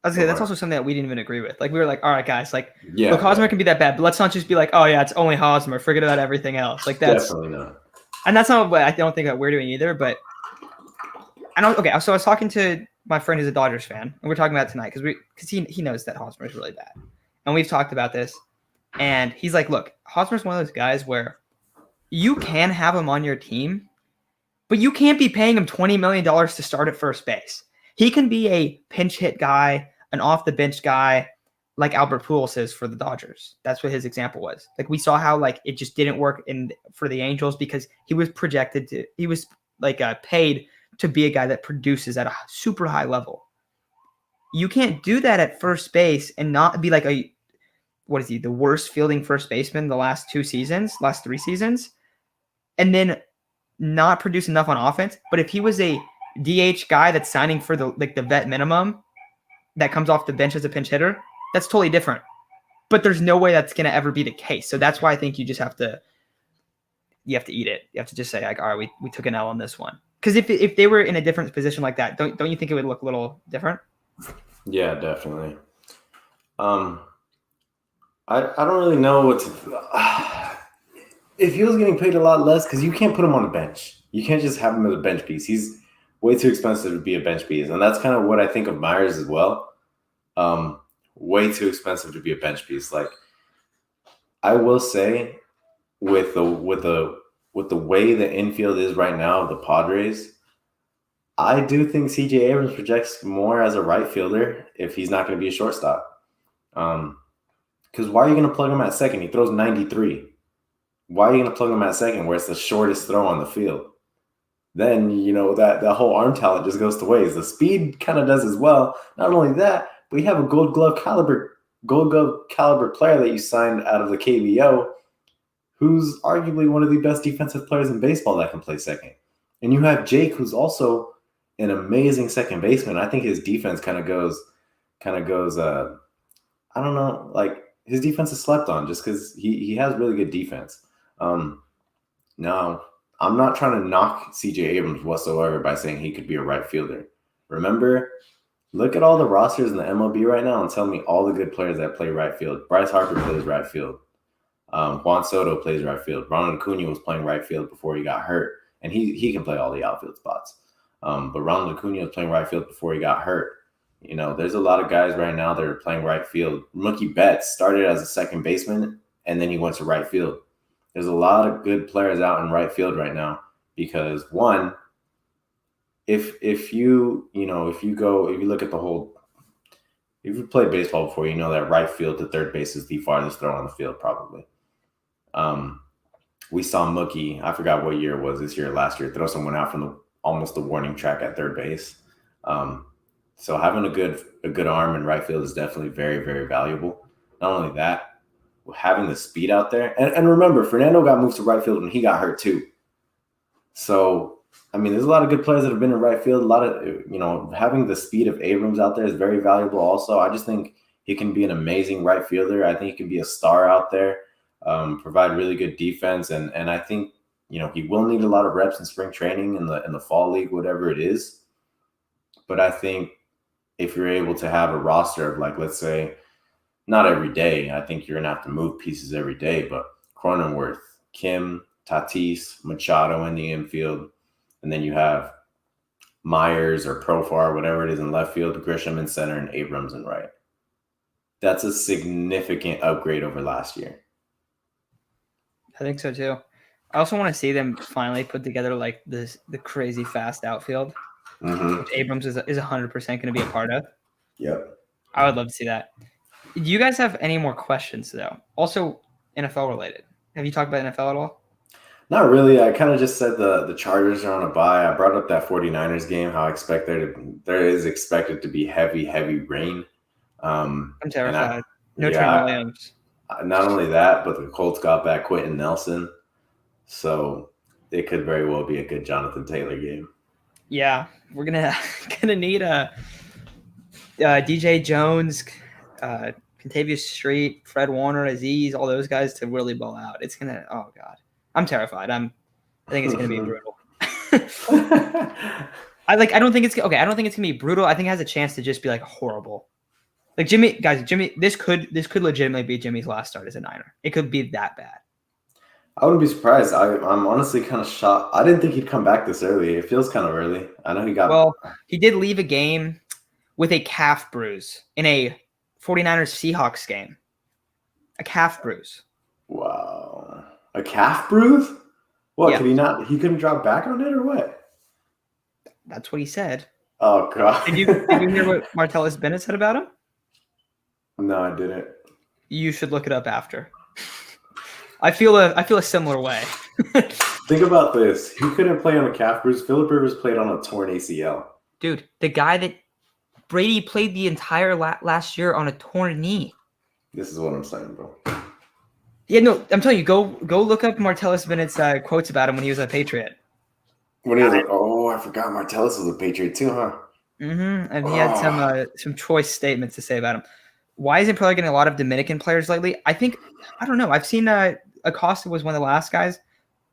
I was gonna say, that's also something that we didn't even agree with. Like, we were like, all right, guys, like, yeah, look, Hosmer can be that bad, but let's not just be like, oh yeah, it's only Hosmer. Forget about everything else. Like, that's definitely not. And that's not what I don't think that we're doing either. But I know. Okay, so I was talking to my friend who's a Dodgers fan, and we're talking about it tonight because he knows that Hosmer is really bad, and we've talked about this. And he's like, look, Hosmer's one of those guys where you can have him on your team, but you can't be paying him $20 million to start at first base. He can be a pinch hit guy, an off the bench guy, like Albert Pujols is for the Dodgers. That's what his example was. Like, we saw how like it just didn't work for the Angels because he was paid to be a guy that produces at a super high level. You can't do that at first base and not be like the worst fielding first baseman the last 3 seasons, and then not produce enough on offense. But if he was a DH guy that's signing for the vet minimum that comes off the bench as a pinch hitter, that's totally different. But there's no way that's going to ever be the case. So that's why I think you just have to eat it. You have to just say, like, all right, we took an L on this one. Because if they were in a different position like that, don't you think it would look a little different? Yeah, definitely. I don't really know what to. If he was getting paid a lot less, because you can't put him on the bench. You can't just have him as a bench piece. He's way too expensive to be a bench piece, and that's kind of what I think of Myers as well. Way too expensive to be a bench piece. Like, I will say, with the way the infield is right now of the Padres, I do think C.J. Abrams projects more as a right fielder if he's not going to be a shortstop. Because why are you going to plug him at second? He throws 93. Why are you going to plug him at second where it's the shortest throw on the field? Then, that whole arm talent just goes to waste. The speed kind of does as well. Not only that, but you have a gold glove caliber player that you signed out of the KBO who's arguably one of the best defensive players in baseball that can play second. And you have Jake, who's also an amazing second baseman. I think his defense kind of goes, I don't know, like, his defense is slept on just because he has really good defense. Now, I'm not trying to knock C.J. Abrams whatsoever by saying he could be a right fielder. Remember, look at all the rosters in the MLB right now and tell me all the good players that play right field. Bryce Harper plays right field. Juan Soto plays right field. Ronald Acuna was playing right field before he got hurt, and he can play all the outfield spots. But Ronald Acuna was playing right field before he got hurt. You know, there's a lot of guys right now that are playing right field. Mookie Betts started as a second baseman, and then he went to right field. There's a lot of good players out in right field right now because one, if you look at the whole, if you played baseball before, you know that right field to third base is the farthest throw on the field probably. We saw Mookie, I forgot what year it was, this year or last year, throw someone out from almost the warning track at third base. So having a good arm in right field is definitely very, very valuable. Not only that, having the speed out there. And remember, Fernando got moved to right field when he got hurt too. So, I mean, there's a lot of good players that have been in right field. A lot of, having the speed of Abrams out there is very valuable also. I just think he can be an amazing right fielder. I think he can be a star out there, provide really good defense. And I think, he will need a lot of reps in spring training in the fall league, whatever it is. But I think if you're able to have a roster of, like, let's say, not every day, I think you're going to have to move pieces every day, but Cronenworth, Kim, Tatis, Machado in the infield, and then you have Myers or Profar, whatever it is in left field, Grisham in center, and Abrams in right. That's a significant upgrade over last year. I think so too. I also want to see them finally put together like the crazy fast outfield, which Abrams is 100% going to be a part of. Yep. I would love to see that. Do you guys have any more questions though? Also NFL related. Have you talked about NFL at all? Not really. I kind of just said the Chargers are on a bye. I brought up that 49ers game, how there is expected to be heavy rain. I'm terrified. No Trent Williams. Not only that, but the Colts got back Quentin Nelson. So it could very well be a good Jonathan Taylor game. Yeah, we're gonna need a DJ Jones, Contavious Street, Fred Warner, Aziz, all those guys to really ball out. It's gonna. Oh God, I'm terrified. I think it's gonna be brutal. I don't think it's gonna be brutal. I think it has a chance to just be like horrible. Like Jimmy, this could legitimately be Jimmy's last start as a Niner. It could be that bad. I wouldn't be surprised. I'm honestly kind of shocked. I didn't think he'd come back this early. It feels kind of early. I know he did leave a game with a calf bruise in a 49ers Seahawks game. A calf bruise. Wow. A calf bruise? What, yeah. He couldn't drop back on it or what? That's what he said. Oh God. Did you hear what Martellus Bennett said about him? No, I didn't. You should look it up after. I feel a similar way. Think about this. He couldn't play on a calf bruise. Phillip Rivers played on a torn ACL. Dude, the guy that Brady played the entire last year on a torn knee. This is what I'm saying, bro. Yeah, no, I'm telling you, go look up Martellus Bennett's quotes about him when he was a Patriot. When he was I forgot Martellus was a Patriot too, huh? Mm-hmm. And he had some choice statements to say about him. Why isn't probably getting a lot of Dominican players lately? I don't know. I've seen Acosta was one of the last guys.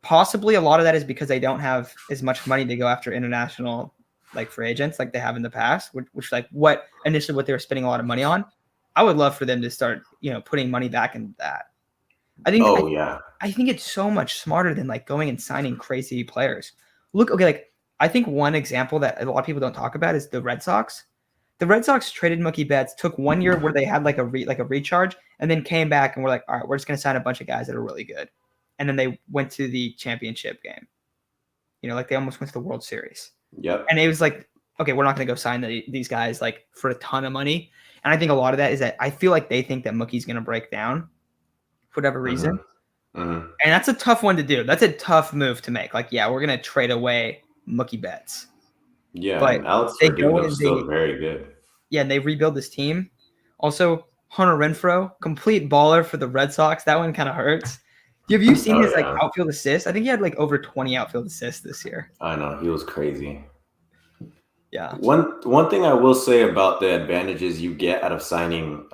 Possibly a lot of that is because they don't have as much money to go after international like free agents like they have in the past, which like what they were spending a lot of money on. I would love for them to start, putting money back into that. I think. I think it's so much smarter than like going and signing crazy players. Look, okay, like I think one example that a lot of people don't talk about is the Red Sox. The Red Sox traded Mookie Betts, took 1 year where they had like a recharge, and then came back and were like, all right, we're just going to sign a bunch of guys that are really good. And then they went to the championship game. Like they almost went to the World Series. Yep. And it was like, okay, we're not going to go sign these guys like for a ton of money. And I think a lot of that is that I feel like they think that Mookie's going to break down for whatever reason. Mm-hmm. And that's a tough one to do. That's a tough move to make. Like, yeah, we're going to trade away Mookie Betts. Yeah, but and Alex Verdugo's still very good. Yeah, and they rebuild this team. Also, Hunter Renfroe, complete baller for the Red Sox. That one kind of hurts. Have you seen his like outfield assists? I think he had like over 20 outfield assists this year. I know, he was crazy. Yeah. One thing I will say about the advantages you get out of signing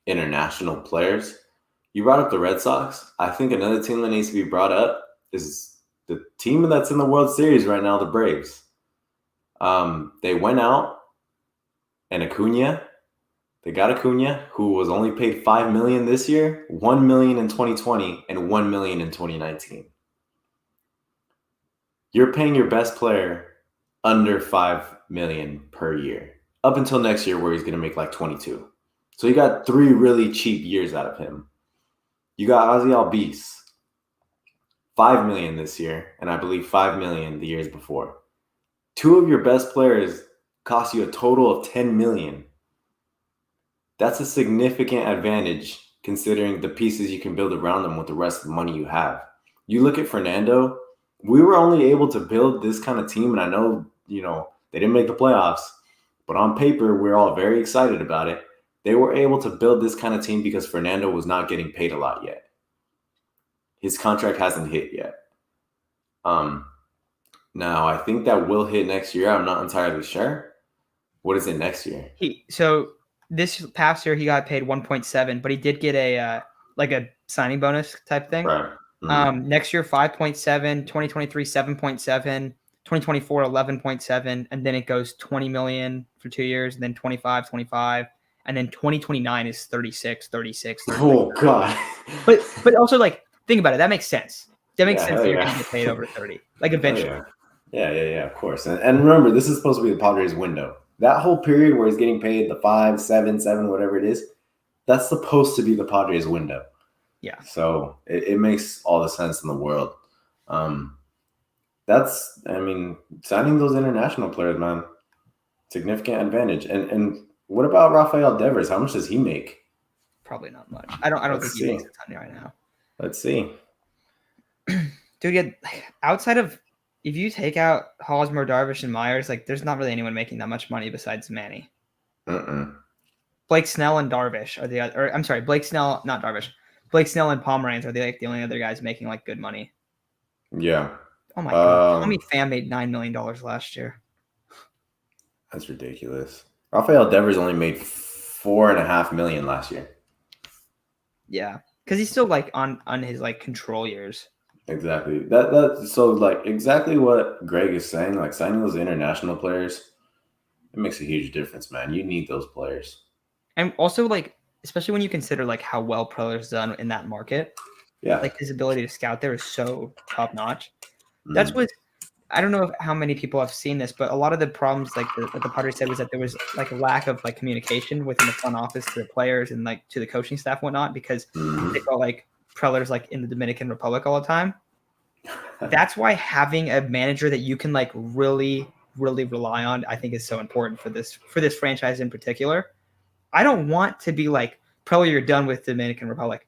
international players, you brought up the Red Sox. I think another team that needs to be brought up is the team that's in the World Series right now, the Braves. They went out and they got Acuna, who was only paid $5 million this year, $1 million in 2020, and $1 million in 2019. You're paying your best player under $5 million per year. up until next year where he's going to make like 22. So you got 3 really cheap years out of him. You got Ozzy Albies, $5 million this year, and I believe $5 million the years before. 2 of your best players cost you a total of $10 million. That's a significant advantage considering the pieces you can build around them with the rest of the money you have. You look at Fernando, we were only able to build this kind of team, and I know, they didn't make the playoffs, but on paper, we're all very excited about it. They were able to build this kind of team because Fernando was not getting paid a lot yet. His contract hasn't hit yet. Now, I think that will hit next year. I'm not entirely sure. What is it next year? So this past year he got paid 1.7, but he did get a signing bonus type thing. Right. Mm-hmm. Next year 5.7, 2023 7.7, 2024 11.7, and then it goes 20 million for 2 years, and then 25, and then 2029 is 36. Oh God. But also, like, think about it. That makes sense. That makes sense that you're going to get paid over 30, like eventually. Yeah, of course. And remember, this is supposed to be the Padres window. That whole period where he's getting paid the 5, 7, whatever it is, that's supposed to be the Padres window. Yeah. So it makes all the sense in the world. Signing those international players, man, significant advantage. And what about Rafael Devers? How much does he make? Probably not much. I don't think he makes a ton right now. Let's see. Dude, outside of, if you take out Hosmer, Darvish, and Myers, like, there's not really anyone making that much money besides Manny. Blake Snell and Darvish are the other, or I'm sorry, Blake Snell, not Darvish. Blake Snell and Pomeranz are the only other guys making like good money. Yeah. Oh my God. Tommy Pham made $9 million last year. That's ridiculous. Rafael Devers only made $4.5 million last year. Yeah. Because he's still like on his like control years. Exactly. That so like exactly what Greg is saying, like signing those international players, it makes a huge difference, man. You need those players. And also, like, especially when you consider like how well Preller's done in that market. Yeah. Like, his ability to scout there is so top notch. That's what, I don't know how many people have seen this, but a lot of the problems like that the Padres said was that there was like a lack of like communication within the front office to the players and like to the coaching staff and whatnot, because they felt like Preller's like in the Dominican Republic all the time. That's why having a manager that you can like really, really rely on, I think, is so important for this franchise in particular. I don't want to be like, Preller, you're done with Dominican Republic.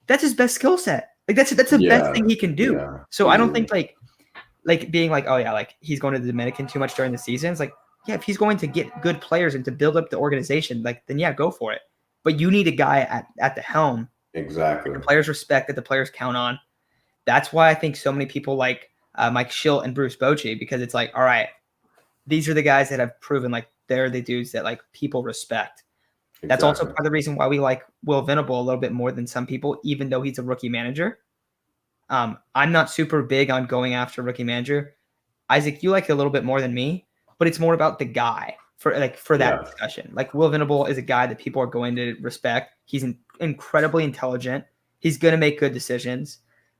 That's his best skill set. Like that's the best thing he can do. Yeah, so I don't think like being like, oh yeah, like he's going to the Dominican too much during the season. It's like, yeah, if he's going to get good players and to build up the organization, like then yeah, go for it. But you need a guy at the helm. Exactly. That the players respect, that the players count on. That's why I think so many people like Mike Schilt and Bruce Bochy, because it's like, all right, these are the guys that have proven like they're the dudes that like people respect. Exactly. That's also part of the reason why we like Will Venable a little bit more than some people, even though he's a rookie manager. I'm not super big on going after rookie manager. Isaac, you like it a little bit more than me, but it's more about the guy for that discussion. Like Will Venable is a guy that people are going to respect. He's incredibly intelligent. He's going to make good decisions.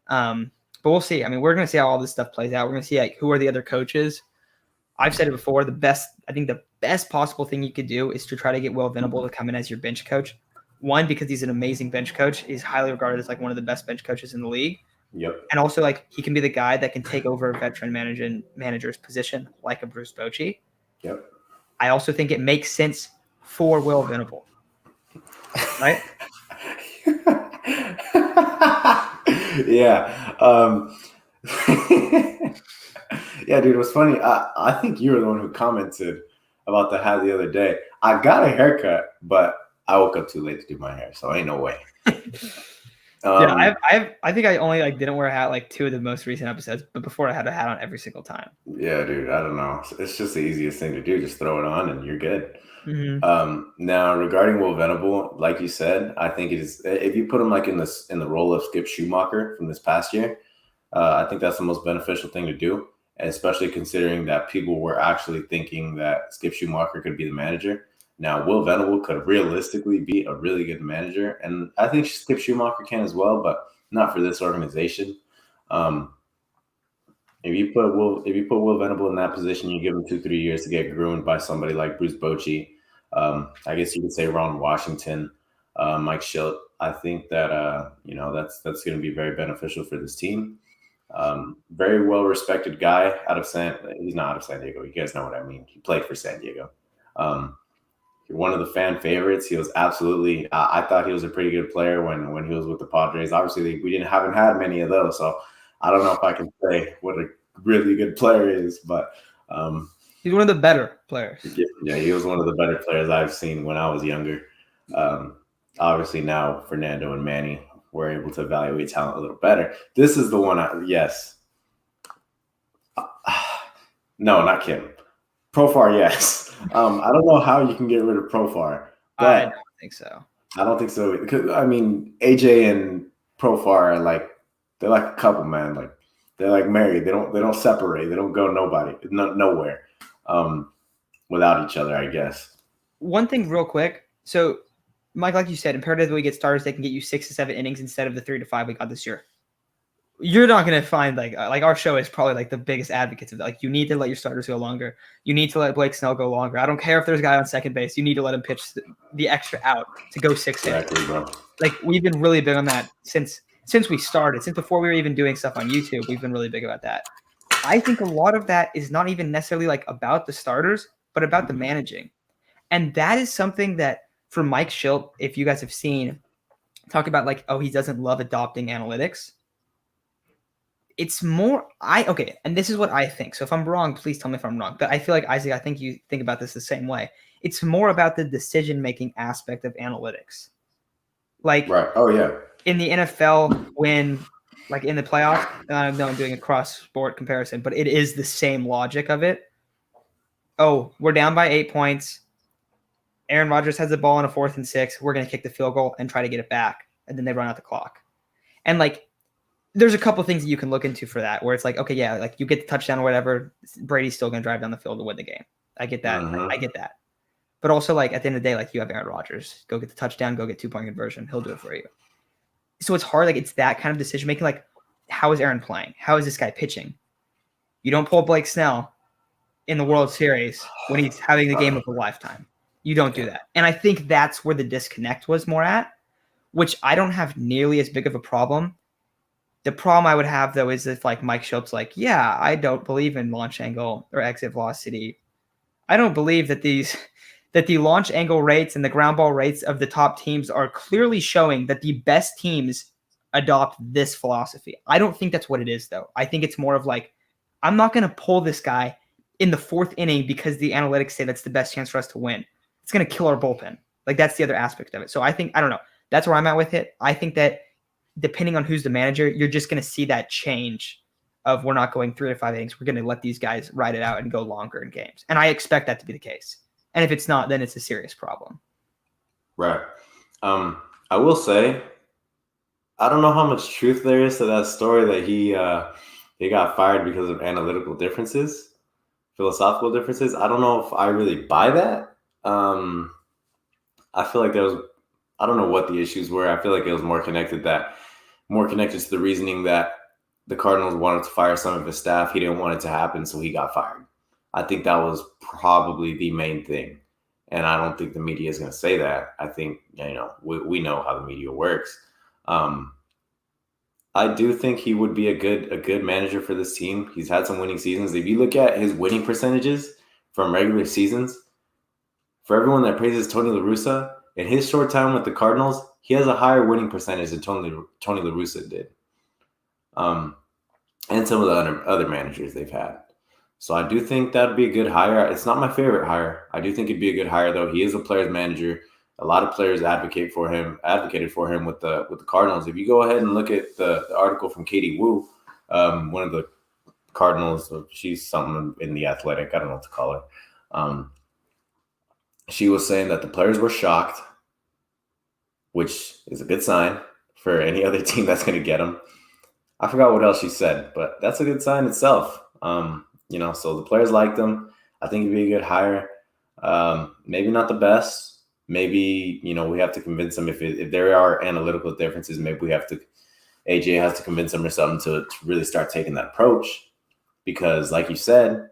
But we'll see. I mean, we're going to see how all this stuff plays out. We're going to see like who are the other coaches. I've said it before. I think the best possible thing you could do is to try to get Will Venable to come in as your bench coach. One, because he's an amazing bench coach. He's highly regarded as like one of the best bench coaches in the league. Yep. And also, like, he can be the guy that can take over a veteran manager's position, like a Bruce Bochy. Yep. I also think it makes sense for Will Venable, right? Yeah. Yeah, dude, it was funny. I think you were the one who commented about the hat the other day. I got a haircut, but I woke up too late to do my hair, so ain't no way. Yeah, I think I only like didn't wear a hat like 2 of the most recent episodes, but before I had a hat on every single time. Yeah, dude, I don't know. It's just the easiest thing to do. Just throw it on and you're good. Mm-hmm. Now, regarding Will Venable, like you said, I think it is, if you put him like in the role of Skip Schumacher from this past year, I think that's the most beneficial thing to do, and especially considering that people were actually thinking that Skip Schumacher could be the manager. Now, Will Venable could realistically be a really good manager, and I think Skip Schumacher can as well, but not for this organization. If you put Will Venable in that position, you give him 2-3 years to get groomed by somebody like Bruce Bochy. I guess you could say Ron Washington, Mike Schilt. I think that that's going to be very beneficial for this team. Very well respected guy he's not out of San Diego. You guys know what I mean. He played for San Diego. Um, one of the fan favorites. He was absolutely. I thought he was a pretty good player when he was with the Padres. Obviously, we haven't had many of those, so I don't know if I can say what a really good player is, but he's one of the better players. Yeah, he was one of the better players I've seen when I was younger. Obviously, now Fernando and Manny were able to evaluate talent a little better. This is the one. Yes. No, not Kim. Profar, yes. I don't know how you can get rid of Profar. I don't think so. I don't think so. Because I mean, AJ and Profar are they're like a couple, man. Like they're like married. They don't separate. They don't go nowhere without each other, I guess. One thing real quick. So, Mike, like you said, imperative that we get starters, they can get you 6 to 7 innings instead of the 3 to 5 we got this year. You're not going to find like our show is probably like the biggest advocates of that. Like you need to let your starters go longer. You need to let Blake Snell go longer. I don't care if there's a guy on second base. You need to let him pitch the extra out to go 6 Exactly, innings. bro. Like we've been really big on that since we started, since before we were even doing stuff on YouTube. We've been really big about that. I think a lot of that is not even necessarily like about the starters, but about the managing. And that is something that for Mike Schilt, if you guys have seen, talk about like, oh, he doesn't love adopting analytics. It's more, and this is what I think. So if I'm wrong, please tell me if I'm wrong. But I feel like, Isaac, I think you think about this the same way. It's more about the decision-making aspect of analytics. Like, right. Oh, yeah. In the NFL, when, like in the playoffs, I know I'm doing a cross-sport comparison, but it is the same logic of it. Oh, we're down by 8 points. Aaron Rodgers has the ball on a 4th and 6. We're going to kick the field goal and try to get it back. And then they run out the clock. And like, there's a couple things that you can look into for that, where it's like, okay, yeah, like you get the touchdown or whatever, Brady's still going to drive down the field to win the game. I get that. I get that. But also, like, at the end of the day, like, you have Aaron Rodgers. Go get the touchdown, go get 2-point conversion. He'll do it for you. So it's hard. Like, it's that kind of decision-making. Like, how is Aaron playing? How is this guy pitching? You don't pull Blake Snell in the World Series when he's having the game of a lifetime. You don't do that. And I think that's where the disconnect was more at, which I don't have nearly as big of a problem. The problem I would have, though, is if like Mike Schultz, like, yeah, I don't believe in launch angle or exit velocity. I don't believe that the launch angle rates and the ground ball rates of the top teams are clearly showing that the best teams adopt this philosophy. I don't think that's what it is, though. I think it's more of like, I'm not going to pull this guy in the 4th inning because the analytics say that's the best chance for us to win. It's going to kill our bullpen. Like, that's the other aspect of it. So I don't know. That's where I'm at with it. I think that depending on who's the manager, you're just going to see that change of we're not going 3 to 5 innings. We're going to let these guys ride it out and go longer in games. And I expect that to be the case. And if it's not, then it's a serious problem. Right. I will say, I don't know how much truth there is to that story that he got fired because of analytical differences, philosophical differences. I don't know if I really buy that. I feel like I don't know what the issues were. I feel like it was more connected to the reasoning that the Cardinals wanted to fire some of his staff. He didn't want it to happen, so he got fired. I think that was probably the main thing. And I don't think the media is going to say that. I think, we know how the media works. I do think he would be a good manager for this team. He's had some winning seasons. If you look at his winning percentages from regular seasons, for everyone that praises Tony La Russa, in his short time with the Cardinals, he has a higher winning percentage than Tony La Russa did. And some of the other managers they've had. So I do think that'd be a good hire. It's not my favorite hire. I do think it'd be a good hire, though. He is a player's manager. A lot of players advocated for him with the Cardinals. If you go ahead and look at the article from Katie Wu, one of the Cardinals, she's something in the Athletic. I don't know what to call her. She was saying that the players were shocked, which is a good sign for any other team that's going to get them. I forgot what else she said, but that's a good sign itself. So the players liked him. I think it'd be a good hire. Maybe not the best. Maybe, we have to convince them if there are analytical differences, maybe AJ has to convince them or something to really start taking that approach. because, like you said,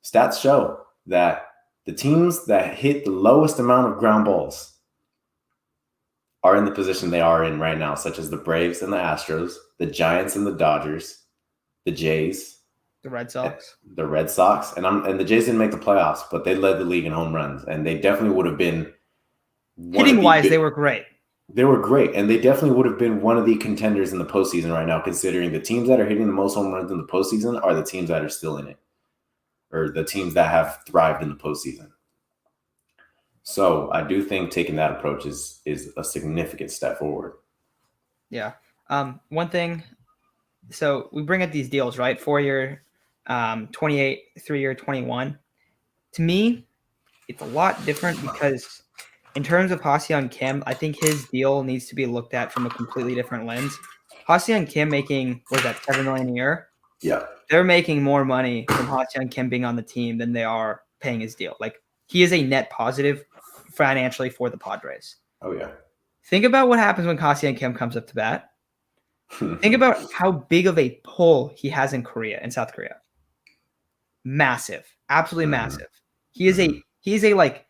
stats show that the teams that hit the lowest amount of ground balls are in the position they are in right now, such as the Braves and the Astros, the Giants and the Dodgers, the Jays, The Red Sox. And the Jays didn't make the playoffs, but they led the league in home runs, and they definitely would have been hitting wise. They were great. They were great, and they definitely would have been one of the contenders in the postseason right now, considering the teams that are hitting the most home runs in the postseason are the teams that are still in it, or the teams that have thrived in the postseason. So I do think taking that approach is a significant step forward. Yeah. One thing, so we bring up these deals, right? 4-year, 28, 3-year, 21. To me, it's a lot different because in terms of Ha-Seong Kim, I think his deal needs to be looked at from a completely different lens. Ha-Seong Kim making, what is that, $7 million a year? Yeah. They're making more money from Ha-Seong Kim being on the team than they are paying his deal. Like, he is a net positive financially for the Padres. Oh, yeah. Think about what happens when Ha-Seong Kim comes up to bat. Think about how big of a pull he has in South Korea. Massive. Absolutely massive. He is a like,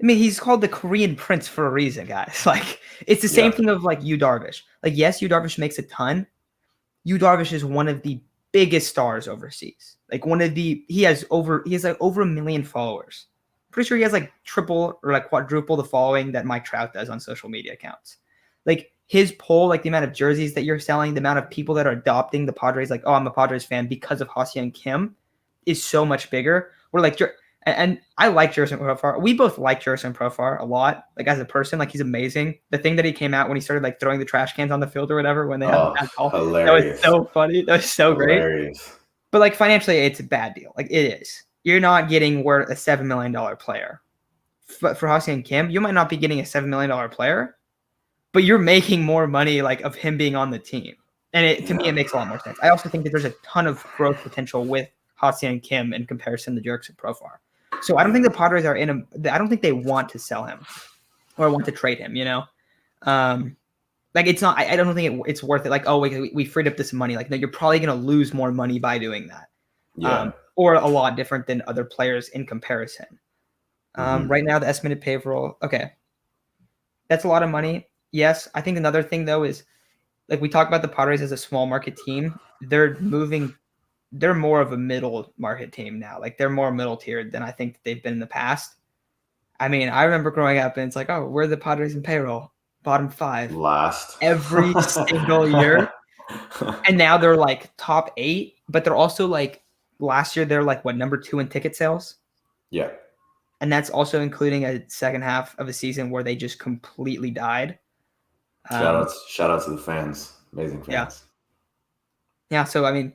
I mean, he's called the Korean Prince for a reason, guys. Like, it's the same thing of like Yu Darvish. Like, yes, Yu Darvish makes a ton. Yu Darvish is one of the biggest stars overseas. Like he has like over 1 million followers. Pretty sure he has like triple or like quadruple the following that Mike Trout does on social media accounts. Like his pull, like the amount of jerseys that you're selling, the amount of people that are adopting the Padres, like, oh, I'm a Padres fan because of Ha-Seong Kim, is so much bigger. We're like, and I like Jerson Profar. We both like Jerson Profar a lot, like as a person. Like, he's amazing. The thing that he came out when he started like throwing the trash cans on the field or whatever when they had that call, hilarious. That was so funny. That was so hilarious. Great. But like financially, it's a bad deal. Like, it is. You're not getting worth a $7 million player. But for Ha-Seong Kim, you might not be getting a $7 million player, but you're making more money like of him being on the team. And to me, it makes a lot more sense. I also think that there's a ton of growth potential with Ha-Seong Kim in comparison to Jerson Profar. So I don't think the Padres are I don't think they want to sell him or want to trade him, you know? Like, it's not, I don't think it's worth it. Like, oh, we freed up this money. Like, no, you're probably going to lose more money by doing that. Yeah. Or a lot different than other players in comparison. Right now, the estimated payroll, okay. That's a lot of money. Yes. I think another thing, though, is like we talk about the Padres as a small market team. They're more of a middle market team now. Like, they're more middle tiered than I think they've been in the past. I mean, I remember growing up and it's like, oh, we're the Padres in payroll, bottom 5. Last. Every single year. And now they're like top 8, but they're also like, last year they're like, what, number 2 in ticket sales? Yeah. And that's also including a second half of a season where they just completely died. Shout out to the fans. Amazing fans. Yeah. So, I mean,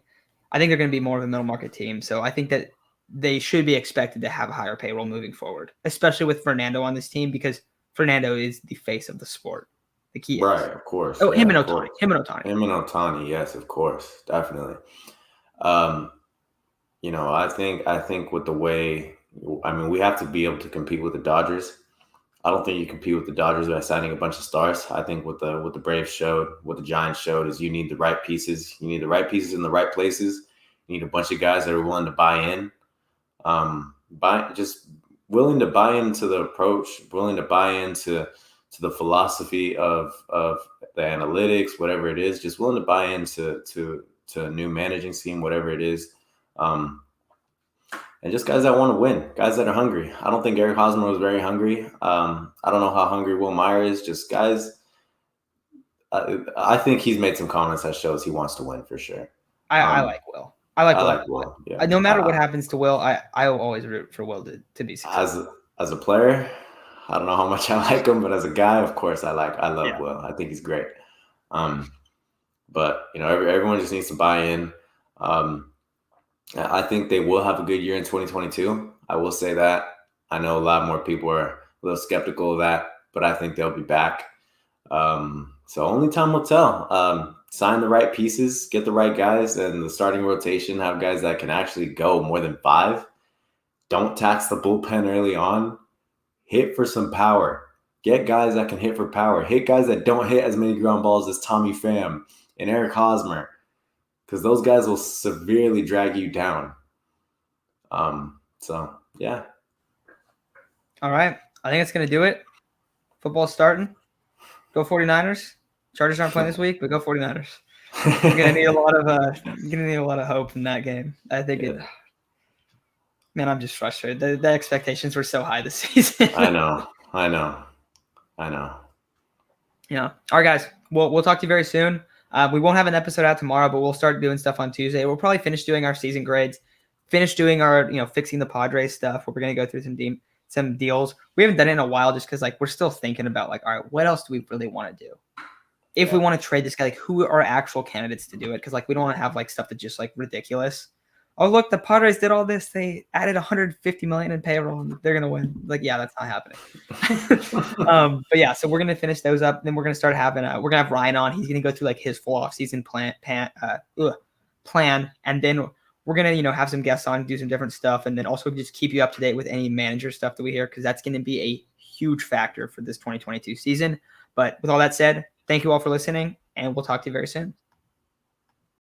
I think they're going to be more of a middle market team. So I think that they should be expected to have a higher payroll moving forward, especially with Fernando on this team, because Fernando is the face of the sport. The key is. Right, of course. Oh, him and Ohtani. Him and Ohtani, yes, of course. Definitely. You know, I think with the way, I mean, we have to be able to compete with the Dodgers. I don't think you compete with the Dodgers by signing a bunch of stars. I think what the Braves showed, what the Giants showed, is you need the right pieces. You need the right pieces in the right places. You need a bunch of guys that are willing to buy in. Just willing to buy into the approach, willing to buy into the philosophy of the analytics, whatever it is, just willing to buy into a new managing scheme, whatever it is. And just guys that want to win, guys that are hungry. I don't think Eric Hosmer was very hungry. I don't know how hungry Will Meyer is. Just guys, I think he's made some comments that shows he wants to win for sure. I like Will. I like Will. Yeah. No matter what happens to Will, I will always root for Will to be successful. As a player, I don't know how much I like him, but as a guy, of course, I love Will. I think he's great. But you know, everyone just needs to buy in. I think they will have a good year in 2022. I will say that. I know a lot more people are a little skeptical of that, but I think they'll be back. So only time will tell. Sign the right pieces, get the right guys, and the starting rotation have guys that can actually go more than 5. Don't tax the bullpen early on. Hit for some power. Get guys that can hit for power. Hit guys that don't hit as many ground balls as Tommy Pham and Eric Hosmer. because those guys will severely drag you down. So yeah. All right. I think that's going to do it. Football's starting. Go 49ers. Chargers aren't playing this week, but go 49ers. You're gonna need a lot of hope in that game. I think man, I'm just frustrated. The expectations were so high this season. I know. Yeah. All right, guys. We'll talk to you very soon. We won't have an episode out tomorrow, but we'll start doing stuff on Tuesday. We'll probably finish doing our season grades, finish doing our fixing the Padres stuff. Where we're gonna go through some deals. We haven't done it in a while just because we're still thinking about all right, what else do we really want to do? If we want to trade this guy, who are actual candidates to do it? Because we don't want to have stuff that's just ridiculous. Oh, look, the Padres did all this. They added $150 million in payroll, and they're gonna win. Yeah, that's not happening. But yeah, so we're gonna finish those up. Then we're gonna start having. We're gonna have Ryan on. He's gonna go through his full off-season plan, and then we're gonna have some guests on, do some different stuff, and then also just keep you up to date with any manager stuff that we hear because that's gonna be a huge factor for this 2022 season. But with all that said, thank you all for listening, and we'll talk to you very soon.